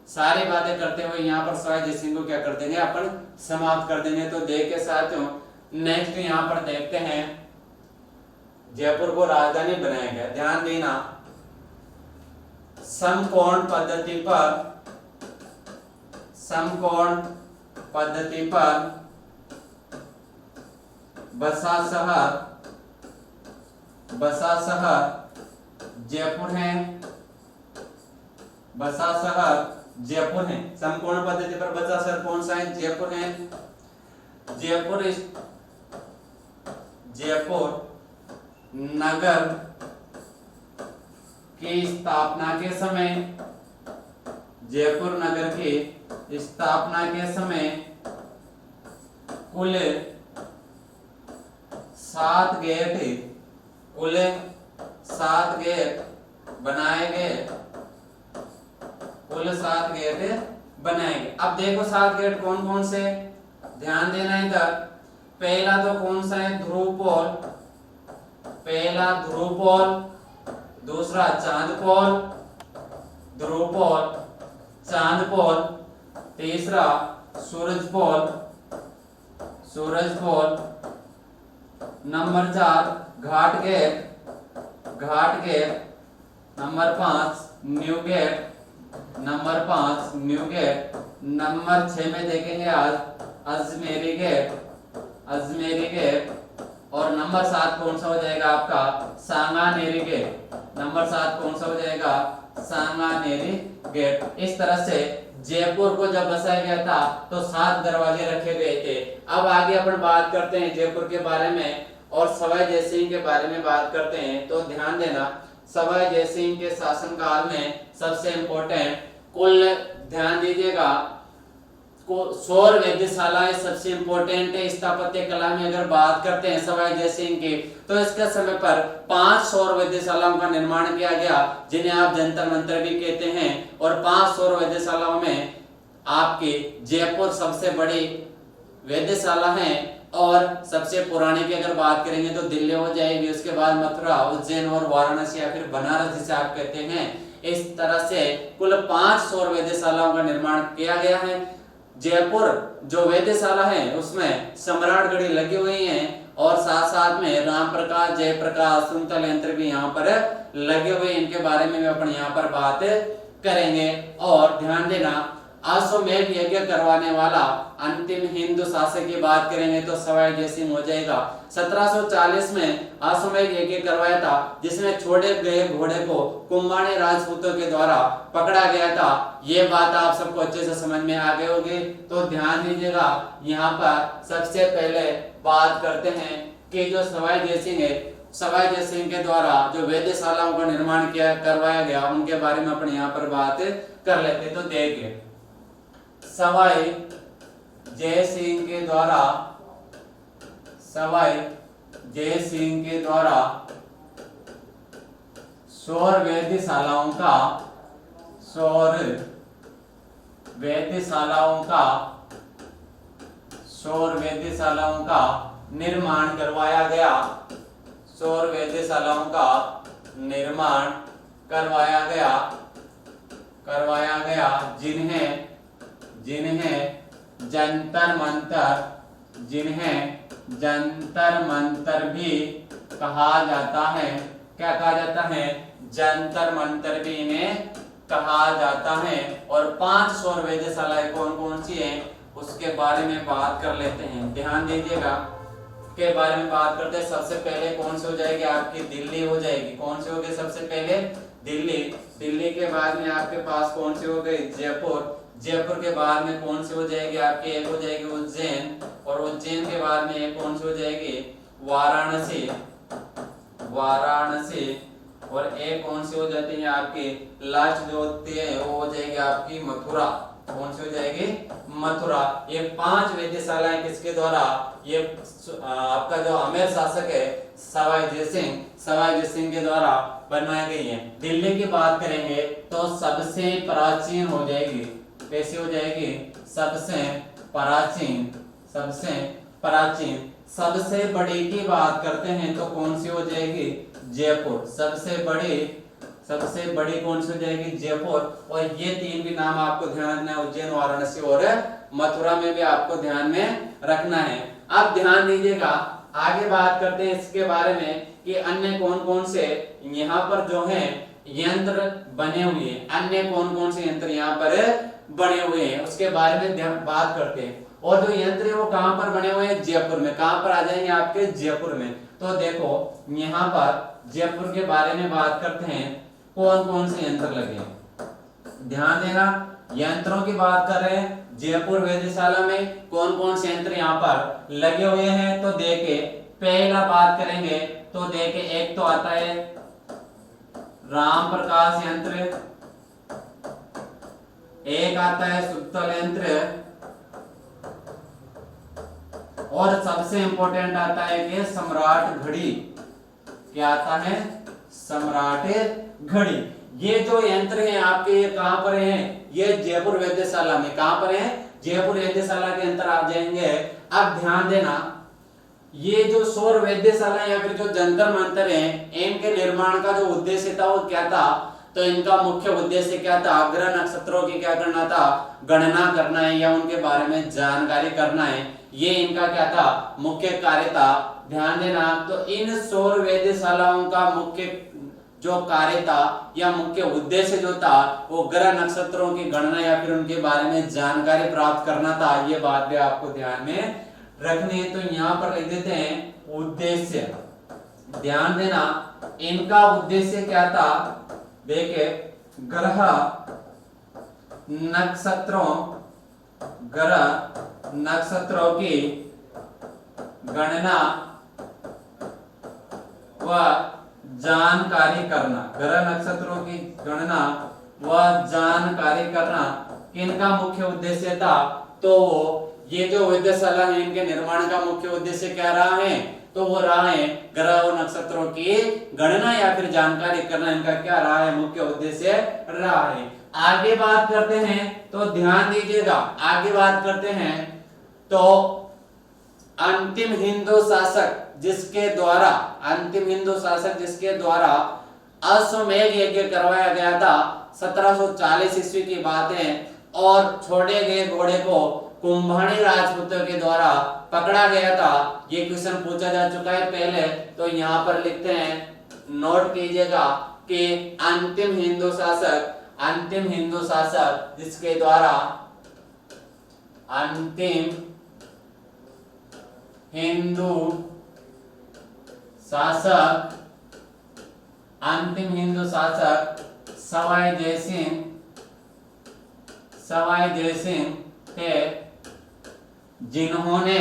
सारी बातें करते हुए यहाँ पर सवाई जयसिंह को क्या कर देंगे? अपन समाप्त कर देंगे। तो देख के साथियों नेक्स्ट यहाँ पर देखते हैं जयपुर को राजधानी बनाया गया। ध्यान देना, समकोण पद्धति पर बसा शहर जयपुर है। बसा शहर जयपुर है। समकोण पद्धति पर बसा शहर कौन सा है? जयपुर है। जयपुर नगर की स्थापना के समय, जयपुर नगर की स्थापना के समय कुल 7 गेट बनाए गए। कुल 7 गेट बनाए गए। अब देखो 7 गेट कौन कौन से, ध्यान देना इधर। पहला तो कौन सा है? ध्रुवपोल। पहला ध्रुवपोल, दूसरा चांदपोल, ध्रुवपोल, चांदपोल, तीसरा Surajpol, number 4 Ghat gate, number 5 new gate, number 6 में देखेंगे आज अजमेरी गेट, और नंबर 7 कौन सा हो जाएगा आपका? सांगानेरी गेट। नंबर 7 कौन सा हो जाएगा? सांगानेरी गेट। इस तरह से जयपुर को जब बसाया गया था तो 7 दरवाजे रखे गए थे। अब आगे अपन बात करते हैं जयपुर के बारे में और सवाई जयसिंह के बारे में बात करते हैं। तो ध्यान देना, सवाई जयसिंह के शासनकाल में सबसे इंपॉर्टेंट कुल, ध्यान दीजिएगा, सौर वेधशालाएं सबसे इंपॉर्टेंट है स्थापत्य कला में। अगर बात करते हैं सवाई जयसिंह की, तो इसके समय पर 5 सौर वेधशालाओं का निर्माण किया गया, जिन्हें आप जंतर मंतर भी कहते हैं। और 5 सौर वेधशालाओं में आपकी जयपुर सबसे बड़ी वेधशाला है, और सबसे पुरानी की अगर बात करेंगे तो दिल्ली हो जाएगी, उसके बाद मथुरा, उज्जैन और वाराणसी या फिर बनारस जिसे आप कहते हैं। इस तरह से कुल 5 सौर वेधशालाओं का निर्माण किया गया है। जयपुर जो वेधशाला है उसमें सम्राटगढ़ी लगी हुई है, और साथ साथ में रामप्रकाश, जयप्रकाश, सुंतल यंत्र भी यहाँ पर लगे हुए। इनके बारे में भी अपन यहाँ पर बात करेंगे। और ध्यान देना, अश्वमेध यज्ञ करवाने वाला अंतिम हिंदू शासक की बात करेंगे तो सवाई जयसिंह हो जाएगा। 1740 में अश्वमेध यज्ञ करवाया था, जिसमें छोड़े गए घोड़े को कुंभाणी राजपूतों के द्वारा पकड़ा गया था। ये बात आप सबको अच्छे से समझ में आ गई होगी, तो ध्यान दीजिएगा। यहाँ पर सबसे पहले बात करते हैं कि जो सवाई जयसिंह है, सवाई जयसिंह के द्वारा जो वेधशालाओं का निर्माण किया करवाया गया, उनके बारे में अपन यहाँ पर बात कर लेते हैं। तो देखिए, सवाई जयसिंह के द्वारा, सवाई जयसिंह के द्वारा सौर वेधशालाओं का, सौर वेधशालाओं का, सौर वेधशालाओं का निर्माण करवाया गया, सौर वेधशालाओं का निर्माण करवाया गया, जिन्हें जंतर मंतर भी कहा जाता है। क्या कहा जाता है? जंतर मंतर भी इन्हें कहा जाता है। और 5 सौर वेधशालाएं कौन कौन सी हैं उसके बारे में बात कर लेते हैं। ध्यान दीजिएगा, के बारे में बात करते हैं। सबसे पहले कौन सी हो जाएगी? आपकी दिल्ली हो जाएगी। कौन सी होगी? सबसे पहले दिल्ली। दिल्ली के बाद में आपके पास कौन सी हो गई? जयपुर। जयपुर के बाद में कौन सी हो जाएगी? आपकी एक हो जाएगी उज्जैन, और उज्जैन के बाद में एक कौन सी हो जाएगी? वाराणसी। वाराणसी। और एक कौन सी हो जाती है आपकी लास्ट जो होती है वो हो जाएगी आपकी मथुरा। कौन सी हो जाएगी? मथुरा। ये 5 वेधशालाएं किसके द्वारा? ये आपका जो अमेर शासक है सवाई जयसिंह के द्वारा बनवाई गई है। दिल्ली की बात करेंगे तो सबसे प्राचीन हो जाएगी। कैसी हो जाएगी? सबसे प्राचीन। सबसे प्राचीन। सबसे बड़ी की बात करते हैं तो कौन सी हो जाएगी? जयपुर। सबसे बड़ी कौन सी हो जाएगी? जयपुर। और ये 3 भी नाम आपको ध्यान रखना है, उज्जैन, वाराणसी और मथुरा में भी आपको ध्यान में रखना है। अब ध्यान दीजिएगा, आगे बात करते हैं इसके बारे में कि अन्य कौन कौन से यहाँ पर जो है यंत्र बने हुए हैं। अन्य कौन कौन से यंत्र यहाँ पर बने हुए हैं उसके बारे में बात करते हैं। और जो यंत्र है वो कहां पर बने हुए हैं? जयपुर में। कहां पर आ जाएंगे? आपके जयपुर में। तो देखो यहाँ पर जयपुर के बारे में बात करते हैं, कौन कौन से यंत्र लगे हैं। ध्यान देना, यंत्रों की बात कर रहे हैं। जयपुर वेधशाला में कौन कौन से यंत्र यहाँ पर लगे हुए हैं? तो देखे, पहला बात करेंगे तो देखे, एक तो आता है राम प्रकाश यंत्र, एक आता है सुत्तल यंत्र, और सबसे इंपॉर्टेंट आता है कि सम्राट घड़ी। क्या आता है? सम्राट घड़ी। ये जो यंत्र हैं आपके, ये कहां पर हैं? ये जयपुर वेधशाला में। कहां पर हैं? जयपुर वेधशाला के अंदर आप जाएंगे। अब ध्यान देना, ये जो सौर वेधशाला या फिर जो जंतर मंतर हैं, इनके निर्माण का जो उद्देश्य था वो क्या था? तो इनका मुख्य उद्देश्य क्या था? ग्रह नक्षत्रों की क्या करना था? गणना करना है, या उनके बारे में जानकारी करना है। ये इनका क्या था? मुख्य कार्य था। ध्यान देना, तो इन सौर वेधशालाओं का मुख्य जो कार्य था या मुख्य उद्देश्य जो था वो ग्रह नक्षत्रों की गणना या फिर उनके बारे में जानकारी प्राप्त करना था। ये बात भी आपको ध्यान में रखनी है। तो यहाँ पर लिख देते हैं उद्देश्य। ध्यान देना, इनका उद्देश्य क्या था? देखिए, ग्रह नक्षत्रों की गणना व जानकारी करना। ग्रह नक्षत्रों की गणना व जानकारी करना किनका मुख्य उद्देश्य था? तो ये जो वेधशाला है इनके निर्माण का मुख्य उद्देश्य क्या रहा है, तो वो रहा है ग्रह और नक्षत्रों की गणना या फिर जानकारी करना, इनका क्या रहा है, मुख्य उद्देश्य रहा है। आगे बात करते हैं तो ध्यान दीजिएगा, आगे बात करते हैं तो अंतिम हिंदू शासक जिसके द्वारा अश्वमेध यज्ञ करवाया गया था 1740 ईस्वी की बात है, और छोड़े गए घोड़े को कुंभाणी राजपूतों के द्वारा पकड़ा गया था। ये क्वेश्चन पूछा जा चुका है पहले, तो यहाँ पर लिखते हैं, नोट कीजिएगा कि अंतिम हिंदू शासक जिसके द्वारा अंतिम हिंदू शासक सवाई जयसिंह थे, जिन्होंने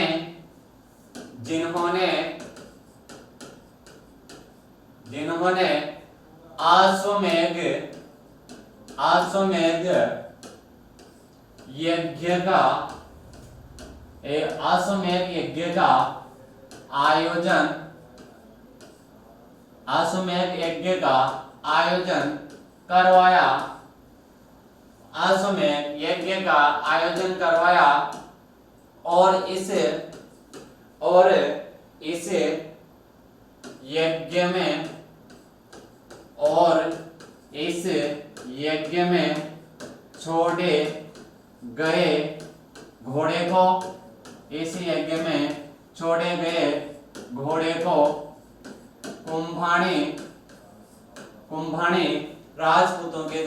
अश्वमेध यज्ञ का आयोजन करवाया और इस यज्ञ में छोड़े गए घोड़े को कुंभाणी राजपूतों के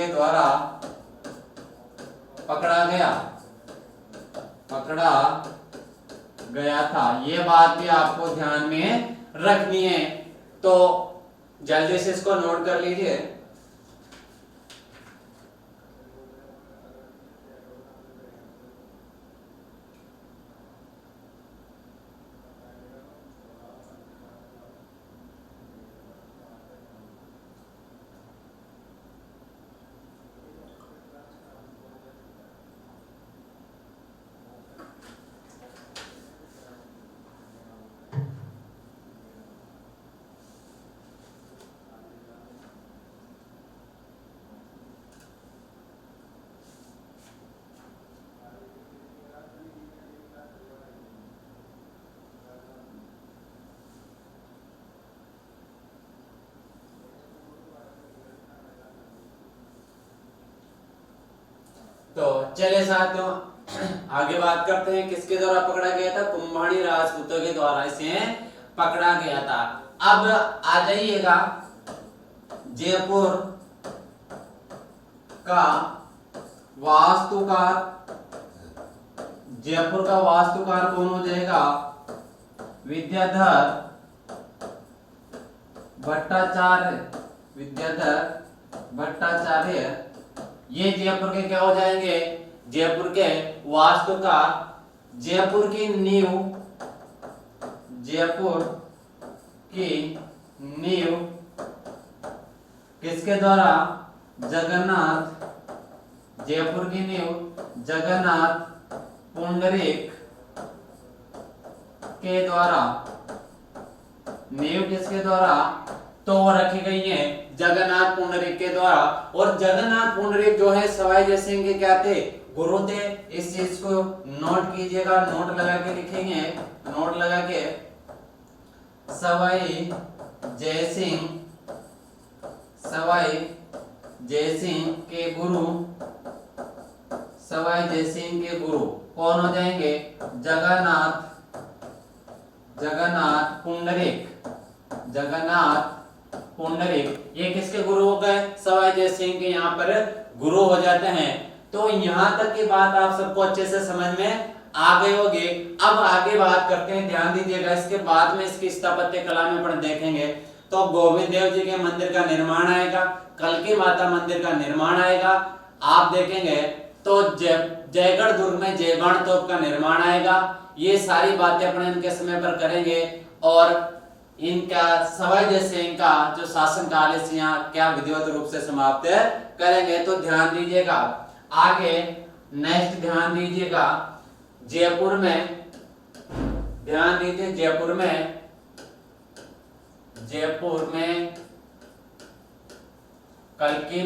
द्वारा पकड़ा गया था। ये बात भी आपको ध्यान में रखनी है, तो जल्दी से इसको नोट कर लीजिए। तो चलिए साथियों आगे बात करते हैं, किसके द्वारा पकड़ा गया था, कुंभाणी राजपूतों के द्वारा इसे पकड़ा गया था। अब आ जाइएगा, जयपुर का वास्तुकार कौन हो जाएगा, विद्याधर भट्टाचार्य। ये जयपुर के क्या हो जाएंगे, जयपुर के वास्तुकार। जयपुर की नींव किसके द्वारा, जयपुर की नींव जगन्नाथ पुंडरीक के द्वारा, नींव किसके द्वारा, तो रखी गई है जगन्नाथ पुंडरीक के द्वारा। और जगन्नाथ पुंडरीक जो है सवाई जयसिंह के क्या थे, गुरु थे। इस चीज को नोट कीजिएगा, नोट लगा के लिखेंगे, नोट लगा के, सवाई जयसिंह के गुरु कौन हो जाएंगे, जगन्नाथ पुंडरीक। ये किसके गुरु हो गए, सवाई जयसिंह के यहाँ पर गुरु हो जाते हैं। तो यहाँ तक की बात आप सबको अच्छे से समझ में आ गए होंगे। अब आगे बात करते हैं, ध्यान दीजिएगा, इसके बाद में इसकी स्थापत्य कला में अपन देखेंगे। तो गोविंद देव जी के मंदिर का निर्माण आएगा, कल्की माता मंदिर का निर्माण आएगा, आप देखेंगे तो जयगढ़ दुर्ग में जयबाण तोप का निर्माण आएगा। ये सारी बातें अपने इनके समय पर करेंगे। और इनका सवाई जय सिंह का जो शासनकाल है इसे यहाँ क्या विधिवत रूप से समाप्त करेंगे। तो ध्यान दीजिएगा आगे नेक्स्ट ध्यान दीजिएगा जयपुर में, ध्यान दीजिए जयपुर में कल्की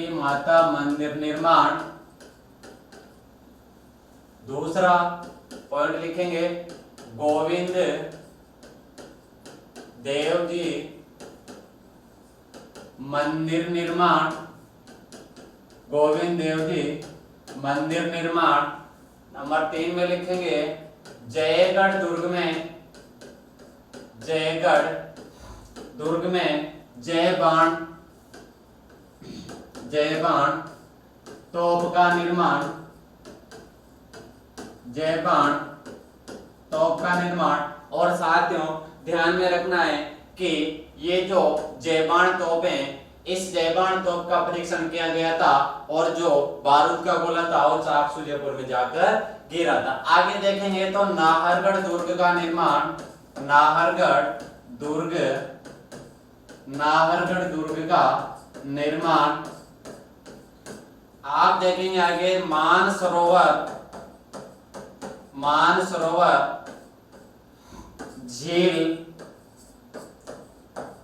माता मंदिर निर्माण। दूसरा पॉइंट लिखेंगे गोविंद देव जी मंदिर निर्माण, गोविंद देव जी मंदिर निर्माण। नंबर 3 में लिखेंगे जयगढ़ दुर्ग में जय बाण तोप का निर्माण, और साथियों ध्यान में रखना है कि ये जो जयबाण तोप है इस जयबाण तोप का परीक्षण किया गया था और जो बारूद का गोला था वो चाकसू जयपुर में जाकर गिरा था। आगे देखेंगे तो नाहरगढ़ दुर्ग का निर्माण, नाहरगढ़ दुर्ग का निर्माण। आप देखेंगे आगे मानसरोवर झील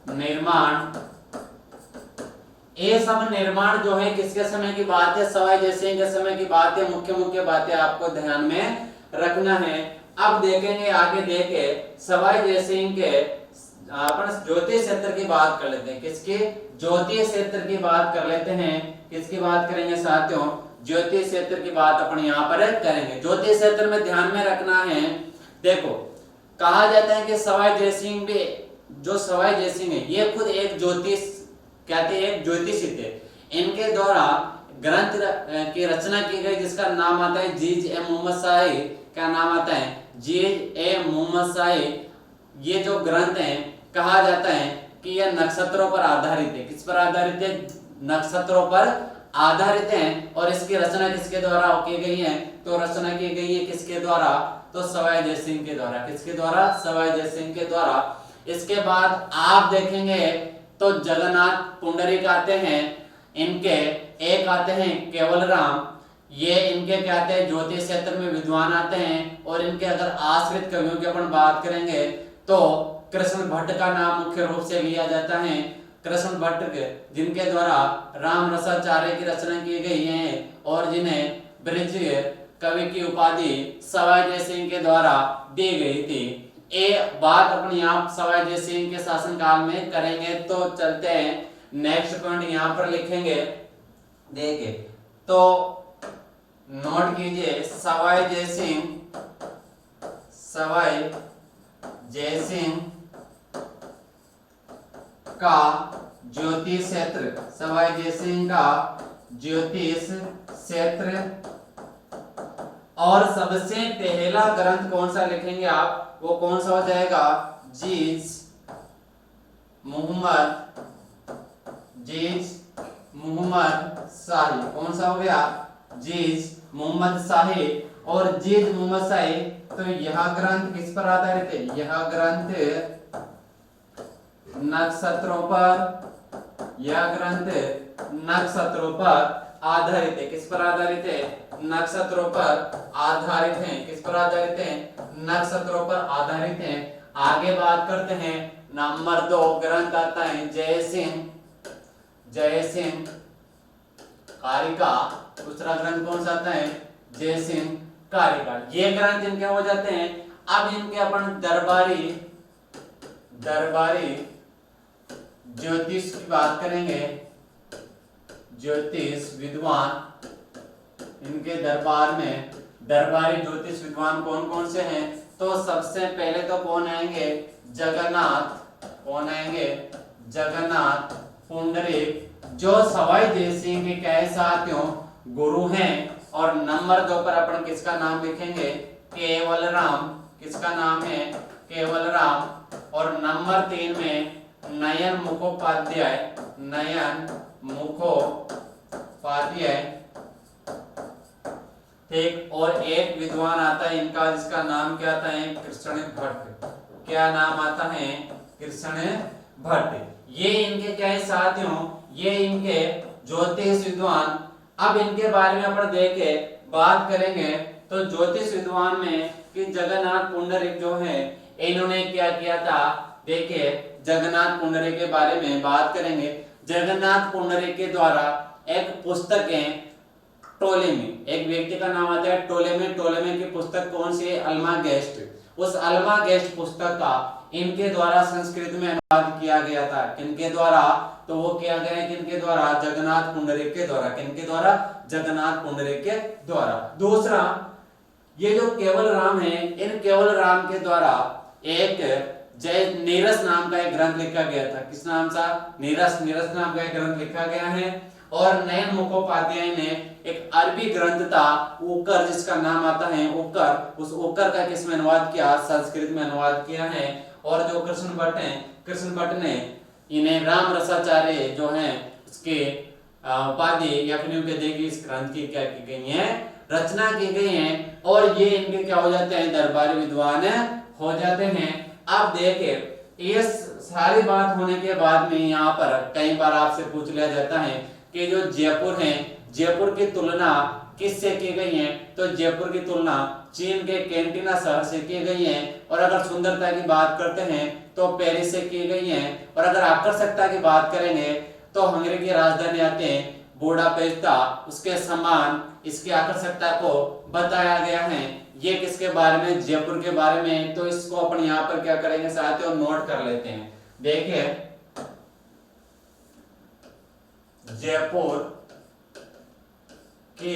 निर्माण। ये सब निर्माण जो है किसके समय की बात है, सवाई जय सिंह के समय की बात है। मुख्य बातें आपको ध्यान में रखना है। अब देखेंगे आगे देखे सवाई जय सिंह के अपन ज्योतिष क्षेत्र की बात कर लेते हैं। किसके ज्योतिष क्षेत्र की बात कर लेते हैं। किसकी बात करेंगे साथियों, ज्योतिष क्षेत्र की बात अपन यहाँ पर करेंगे। ज्योतिष क्षेत्र में ध्यान में रखना है, देखो कहा जाता है कि सवाई जय सिंह भी, जो सवाई जय सिंह है ये खुद एक ज्योतिष कहते हैं, एक ज्योतिषी थे। इनके द्वारा ग्रंथ की रचना की गई जिसका नाम आता है जीज ए मोहम्मद शाही। क्या नाम आता है, जीज ए मोहम्मद शाही। ये जो ग्रंथ है कहा जाता है कि यह नक्षत्रों पर आधारित है। किस पर आधारित है, नक्षत्रों पर आधारित है। और इसकी रचना किसके द्वारा की गई है, तो रचना की गई है किसके द्वारा, तो सवाई जय सिंह के द्वारा। किसके द्वारा, सवाई जय सिंह के द्वारा। इसके बाद आप देखेंगे तो जगन्नाथ पुंडरीक आते हैं, इनके एक आते हैं केवल राम, ये इनके क्या आते हैं ज्योतिष क्षेत्र में विद्वान आते हैं। और इनके अगर आश्रित कवियों की अपन बात करेंगे तो कृष्ण भट्ट का नाम मुख्य रूप से लिया जाता है। कृष्ण भट्ट जिनके द्वारा राम रसाचार्य की रचना की गई है और जिन्हें ब्रज कवि की उपाधि सवाई जय सिंह के द्वारा दी गई थी। ये बात अपन यहाँ सवाई जय सिंह के शासनकाल में करेंगे। तो चलते हैं नेक्स्ट पॉइंट यहाँ पर लिखेंगे, देखिए तो नोट कीजिए सवाई जय सिंह का ज्योतिष क्षेत्र, सवाई जय सिंह का ज्योतिष क्षेत्र। और सबसे पहला ग्रंथ कौन सा लिखेंगे आप, वो कौन सा हो जाएगा, जीज मोहम्मद शाही। कौन सा हो गया, जीज मोहम्मद शाही। और जीज मोहम्मद शाही, तो यह ग्रंथ किस पर आधारित है, यह ग्रंथ नक्षत्रों पर, यह ग्रंथ नक्षत्रों पर आधारित है। किस पर आधारित है, नक्षत्रों पर आधारित है। किस पर आधारित है, नक्षत्रों पर आधारित है। आगे बात करते हैं नंबर 2 ग्रंथ आता है जय सिंह कारिका। दूसरा ग्रंथ कौन सा आता है, जय सिंह कारिका। ये ग्रंथ इनके हो जाते हैं। अब इनके अपन दरबारी ज्योतिष की बात करेंगे, ज्योतिष विद्वान। इनके दरबार में दरबारी ज्योतिष विद्वान कौन कौन से हैं, तो सबसे पहले तो कौन आएंगे, जगन्नाथ पुंडरीक, जो सवाई जय सिंह के क्या साथियों गुरु हैं। और नंबर 2 पर अपन किसका नाम लिखेंगे, केवल राम। किसका नाम है, केवल राम। और नंबर 3 में नयन मुखोपाध्याय ठीक। और एक विद्वान आता है इनका, जिसका नाम क्या आता है, कृष्ण भट्ट। क्या नाम आता है, कृष्ण भट्ट। ये इनके क्या है साथियों, ये इनके ज्योतिष विद्वान। अब इनके बारे में अपन देखे बात करेंगे तो ज्योतिष विद्वान में कि जगन्नाथ पुंडरीक जो है इन्होंने क्या किया था। देखिए जगन्नाथ पुंडरीक के बारे में बात करेंगे। जगन्नाथ पुंडरीक के द्वारा एक पुस्तक है टोलेमी, एक व्यक्ति का नाम आता है टोलेमी। टोलेमी की पुस्तक कौन सी है, अल्मागेस्ट। उस अल्मागेस्ट पुस्तक का इनके द्वारा संस्कृत में अनुवाद किया गया था। किनके द्वारा, तो वो किया गया है किनके द्वारा, जगन्नाथ पुंडरीक के द्वारा। किनके द्वारा, जगन्नाथ पुंडरीक के द्वारा। दूसरा, ये जो केवल राम है, इन केवल राम के द्वारा एक जय नीरस नाम का एक ग्रंथ लिखा गया था। किस नाम सा, नीरस। नीरस नाम का एक ग्रंथ लिखा गया है। और नयन मुखोपाध्याय ने एक अरबी ग्रंथ था उकर, जिसका नाम आता है उकर। उस उकर का किसमें अनुवाद किया, संस्कृत में अनुवाद किया है। और जो कृष्ण भट्ट हैं, कृष्ण भट्ट ने इन्हें राम रसाचार्य जो हैं उसके उपाधि या फिर यूं कह देगी इस ग्रंथ की क्या की गई है, रचना की गई है। और ये इनके क्या हो जाते हैं, दरबारी विद्वान हो जाते हैं। आप देखें ये सारी बात होने के बाद में यहाँ पर कई बार आपसे पूछ लिया जाता है कि जो जयपुर है, जयपुर की तुलना किससे की गई है, तो जयपुर की तुलना चीन के कैंटिना शहर से की गई है। और अगर सुंदरता की बात करते हैं तो पेरिस से की गई है। और अगर आकर्षकता की बात करेंगे तो हंगरी की राजधानी आते हैं बुडापेस्ट, उसके समान इसकी आकर्षकता को बताया गया है। ये किसके बारे में, जयपुर के बारे में। तो इसको अपन यहाँ पर क्या करेंगे साथियों, नोट कर लेते हैं। देखिए जयपुर की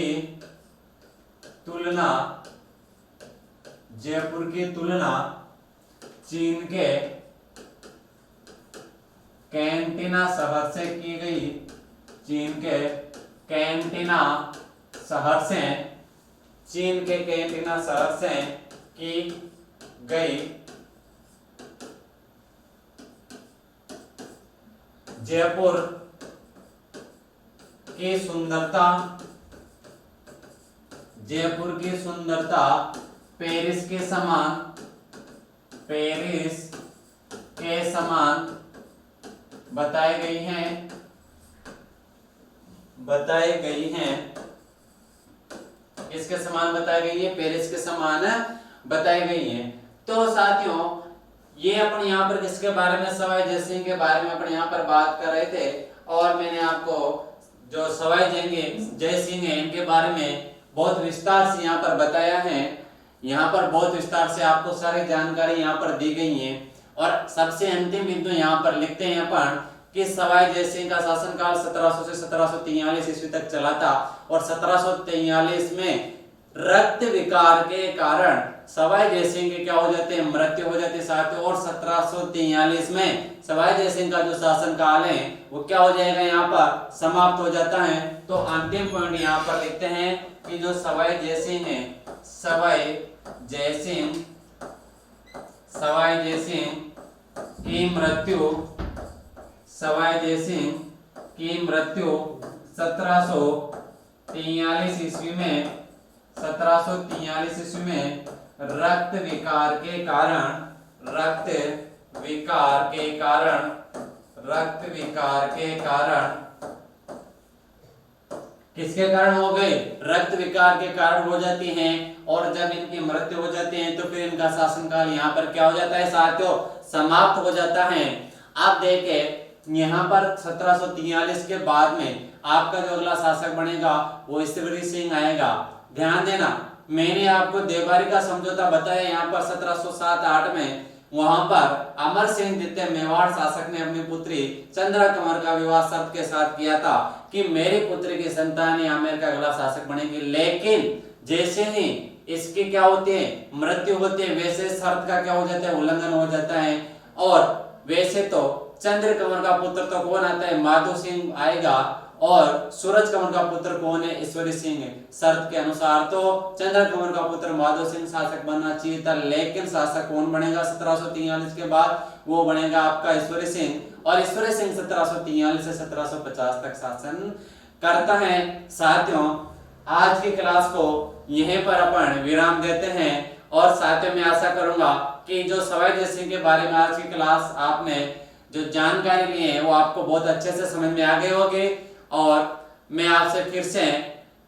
तुलना, जयपुर की तुलना चीन के कैंटिना शहर से की गई। चीन के कैंटिना शहर से, चीन के कैंटिना शहर से की गई। जयपुर की सुंदरता, जयपुर की सुंदरता पेरिस के समान, पेरिस के समान बताई गई हैं, बताई गई हैं। इसके समान बताई गई है, पेरिस के समान बताई गई है। तो साथियों ये अपन यहाँ पर किसके बारे में, सवाई जयसिंह के बारे में अपन यहाँ पर बात कर रहे थे। और मैंने आपको जो सवाई जयसिंह है इनके बारे में बहुत विस्तार से यहाँ पर बताया है। यहाँ पर बहुत विस्तार से आपको सारी जानकारी यहाँ पर दी गई है। और सबसे अंतिम बिंदु यहाँ पर लिखते हैं अपन कि सवाई जयसिंह का शासनकाल 1700 से 1743 ईस्वी तक चला था। और 1743 में रक्त विकार के कारण सवाई जयसिंह के क्या हो जाते हैं, मृत्यु हो जाती है साथियों। और 1743 में सवाई जयसिंह का जो शासन काल है वो क्या हो जाएगा, यहाँ पर समाप्त हो जाता है। तो अंतिम पॉइंट यहाँ पर लिखते हैं कि जो सवाई जयसिंह है, सवाई जयसिंह, सवाई जयसिंह की मृत्यु, सवाई जयसिंह की मृत्यु 1743 ईस्वी में, 1743 ईस्वी में रक्त विकार के कारण, रक्त विकार के कारण, रक्त विकार के कारण, किसके कारण हो गई, रक्त विकार के कारण हो जाती हैं। और जब इनकी मृत्यु हो जाती है तो फिर इनका शासनकाल यहाँ पर क्या हो जाता है साथियों, समाप्त हो जाता है। आप देखें यहाँ पर 1743 के बाद में आपका जो अगला शासक बनेगा वो ईश्वरी सिंह आएगा। ध्यान देना, मैंने आपको देवारी का समझौता बताया यहाँ पर 1707-8 में। वहां पर अमर सिंह द्वितीय मेवाड़ शासक ने अपनी पुत्री चंद्रा कंवर का विवाह शर्त के साथ किया था कि मेरी पुत्री की संतान ही आमेर का अगला शासक बनेगी। लेकिन जैसे ही इसकी क्या होती है, मृत्यु होती है, वैसे शर्त का क्या हो जाता है, उल्लंघन हो जाता है। और वैसे तो चंद्र कंवर का पुत्र तो कौन आता है, माधो सिंह आएगा। और सूरज कंवर का पुत्र कौन है, ईश्वरी सिंह। शर्त के अनुसार तो चंद्र कंवर का पुत्र माधो सिंह शासक बनना चाहिए था, लेकिन शासक कौन बनेगा 1743 के बाद, वो बनेगा आपका ईश्वरी सिंह। और ईश्वरी सिंह 1743 से 1750 तक शासन करता है। साथियों आज की क्लास को यहीं पर अपन विराम देते हैं और साथ में आशा करूंगा कि जो सवाई ड्रेसिंग के बारे में आज की क्लास आपने जो जानकारी ली है वो आपको बहुत अच्छे से समझ में आ गए होगी। और मैं आपसे फिर से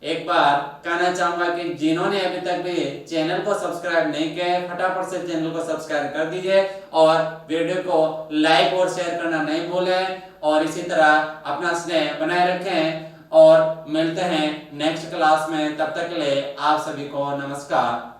एक बार कहना चाहूंगा कि जिन्होंने अभी तक भी चैनल को सब्सक्राइब नहीं किया है फटाफट से चैनल को सब्सक्राइब कर दीजिए और वीडियो को लाइक और शेयर करना नहीं भूलें और इसी तरह अपना स्नेह बनाए रखें और मिलते हैं नेक्स्ट क्लास में। तब तक के लिए आप सभी को नमस्कार।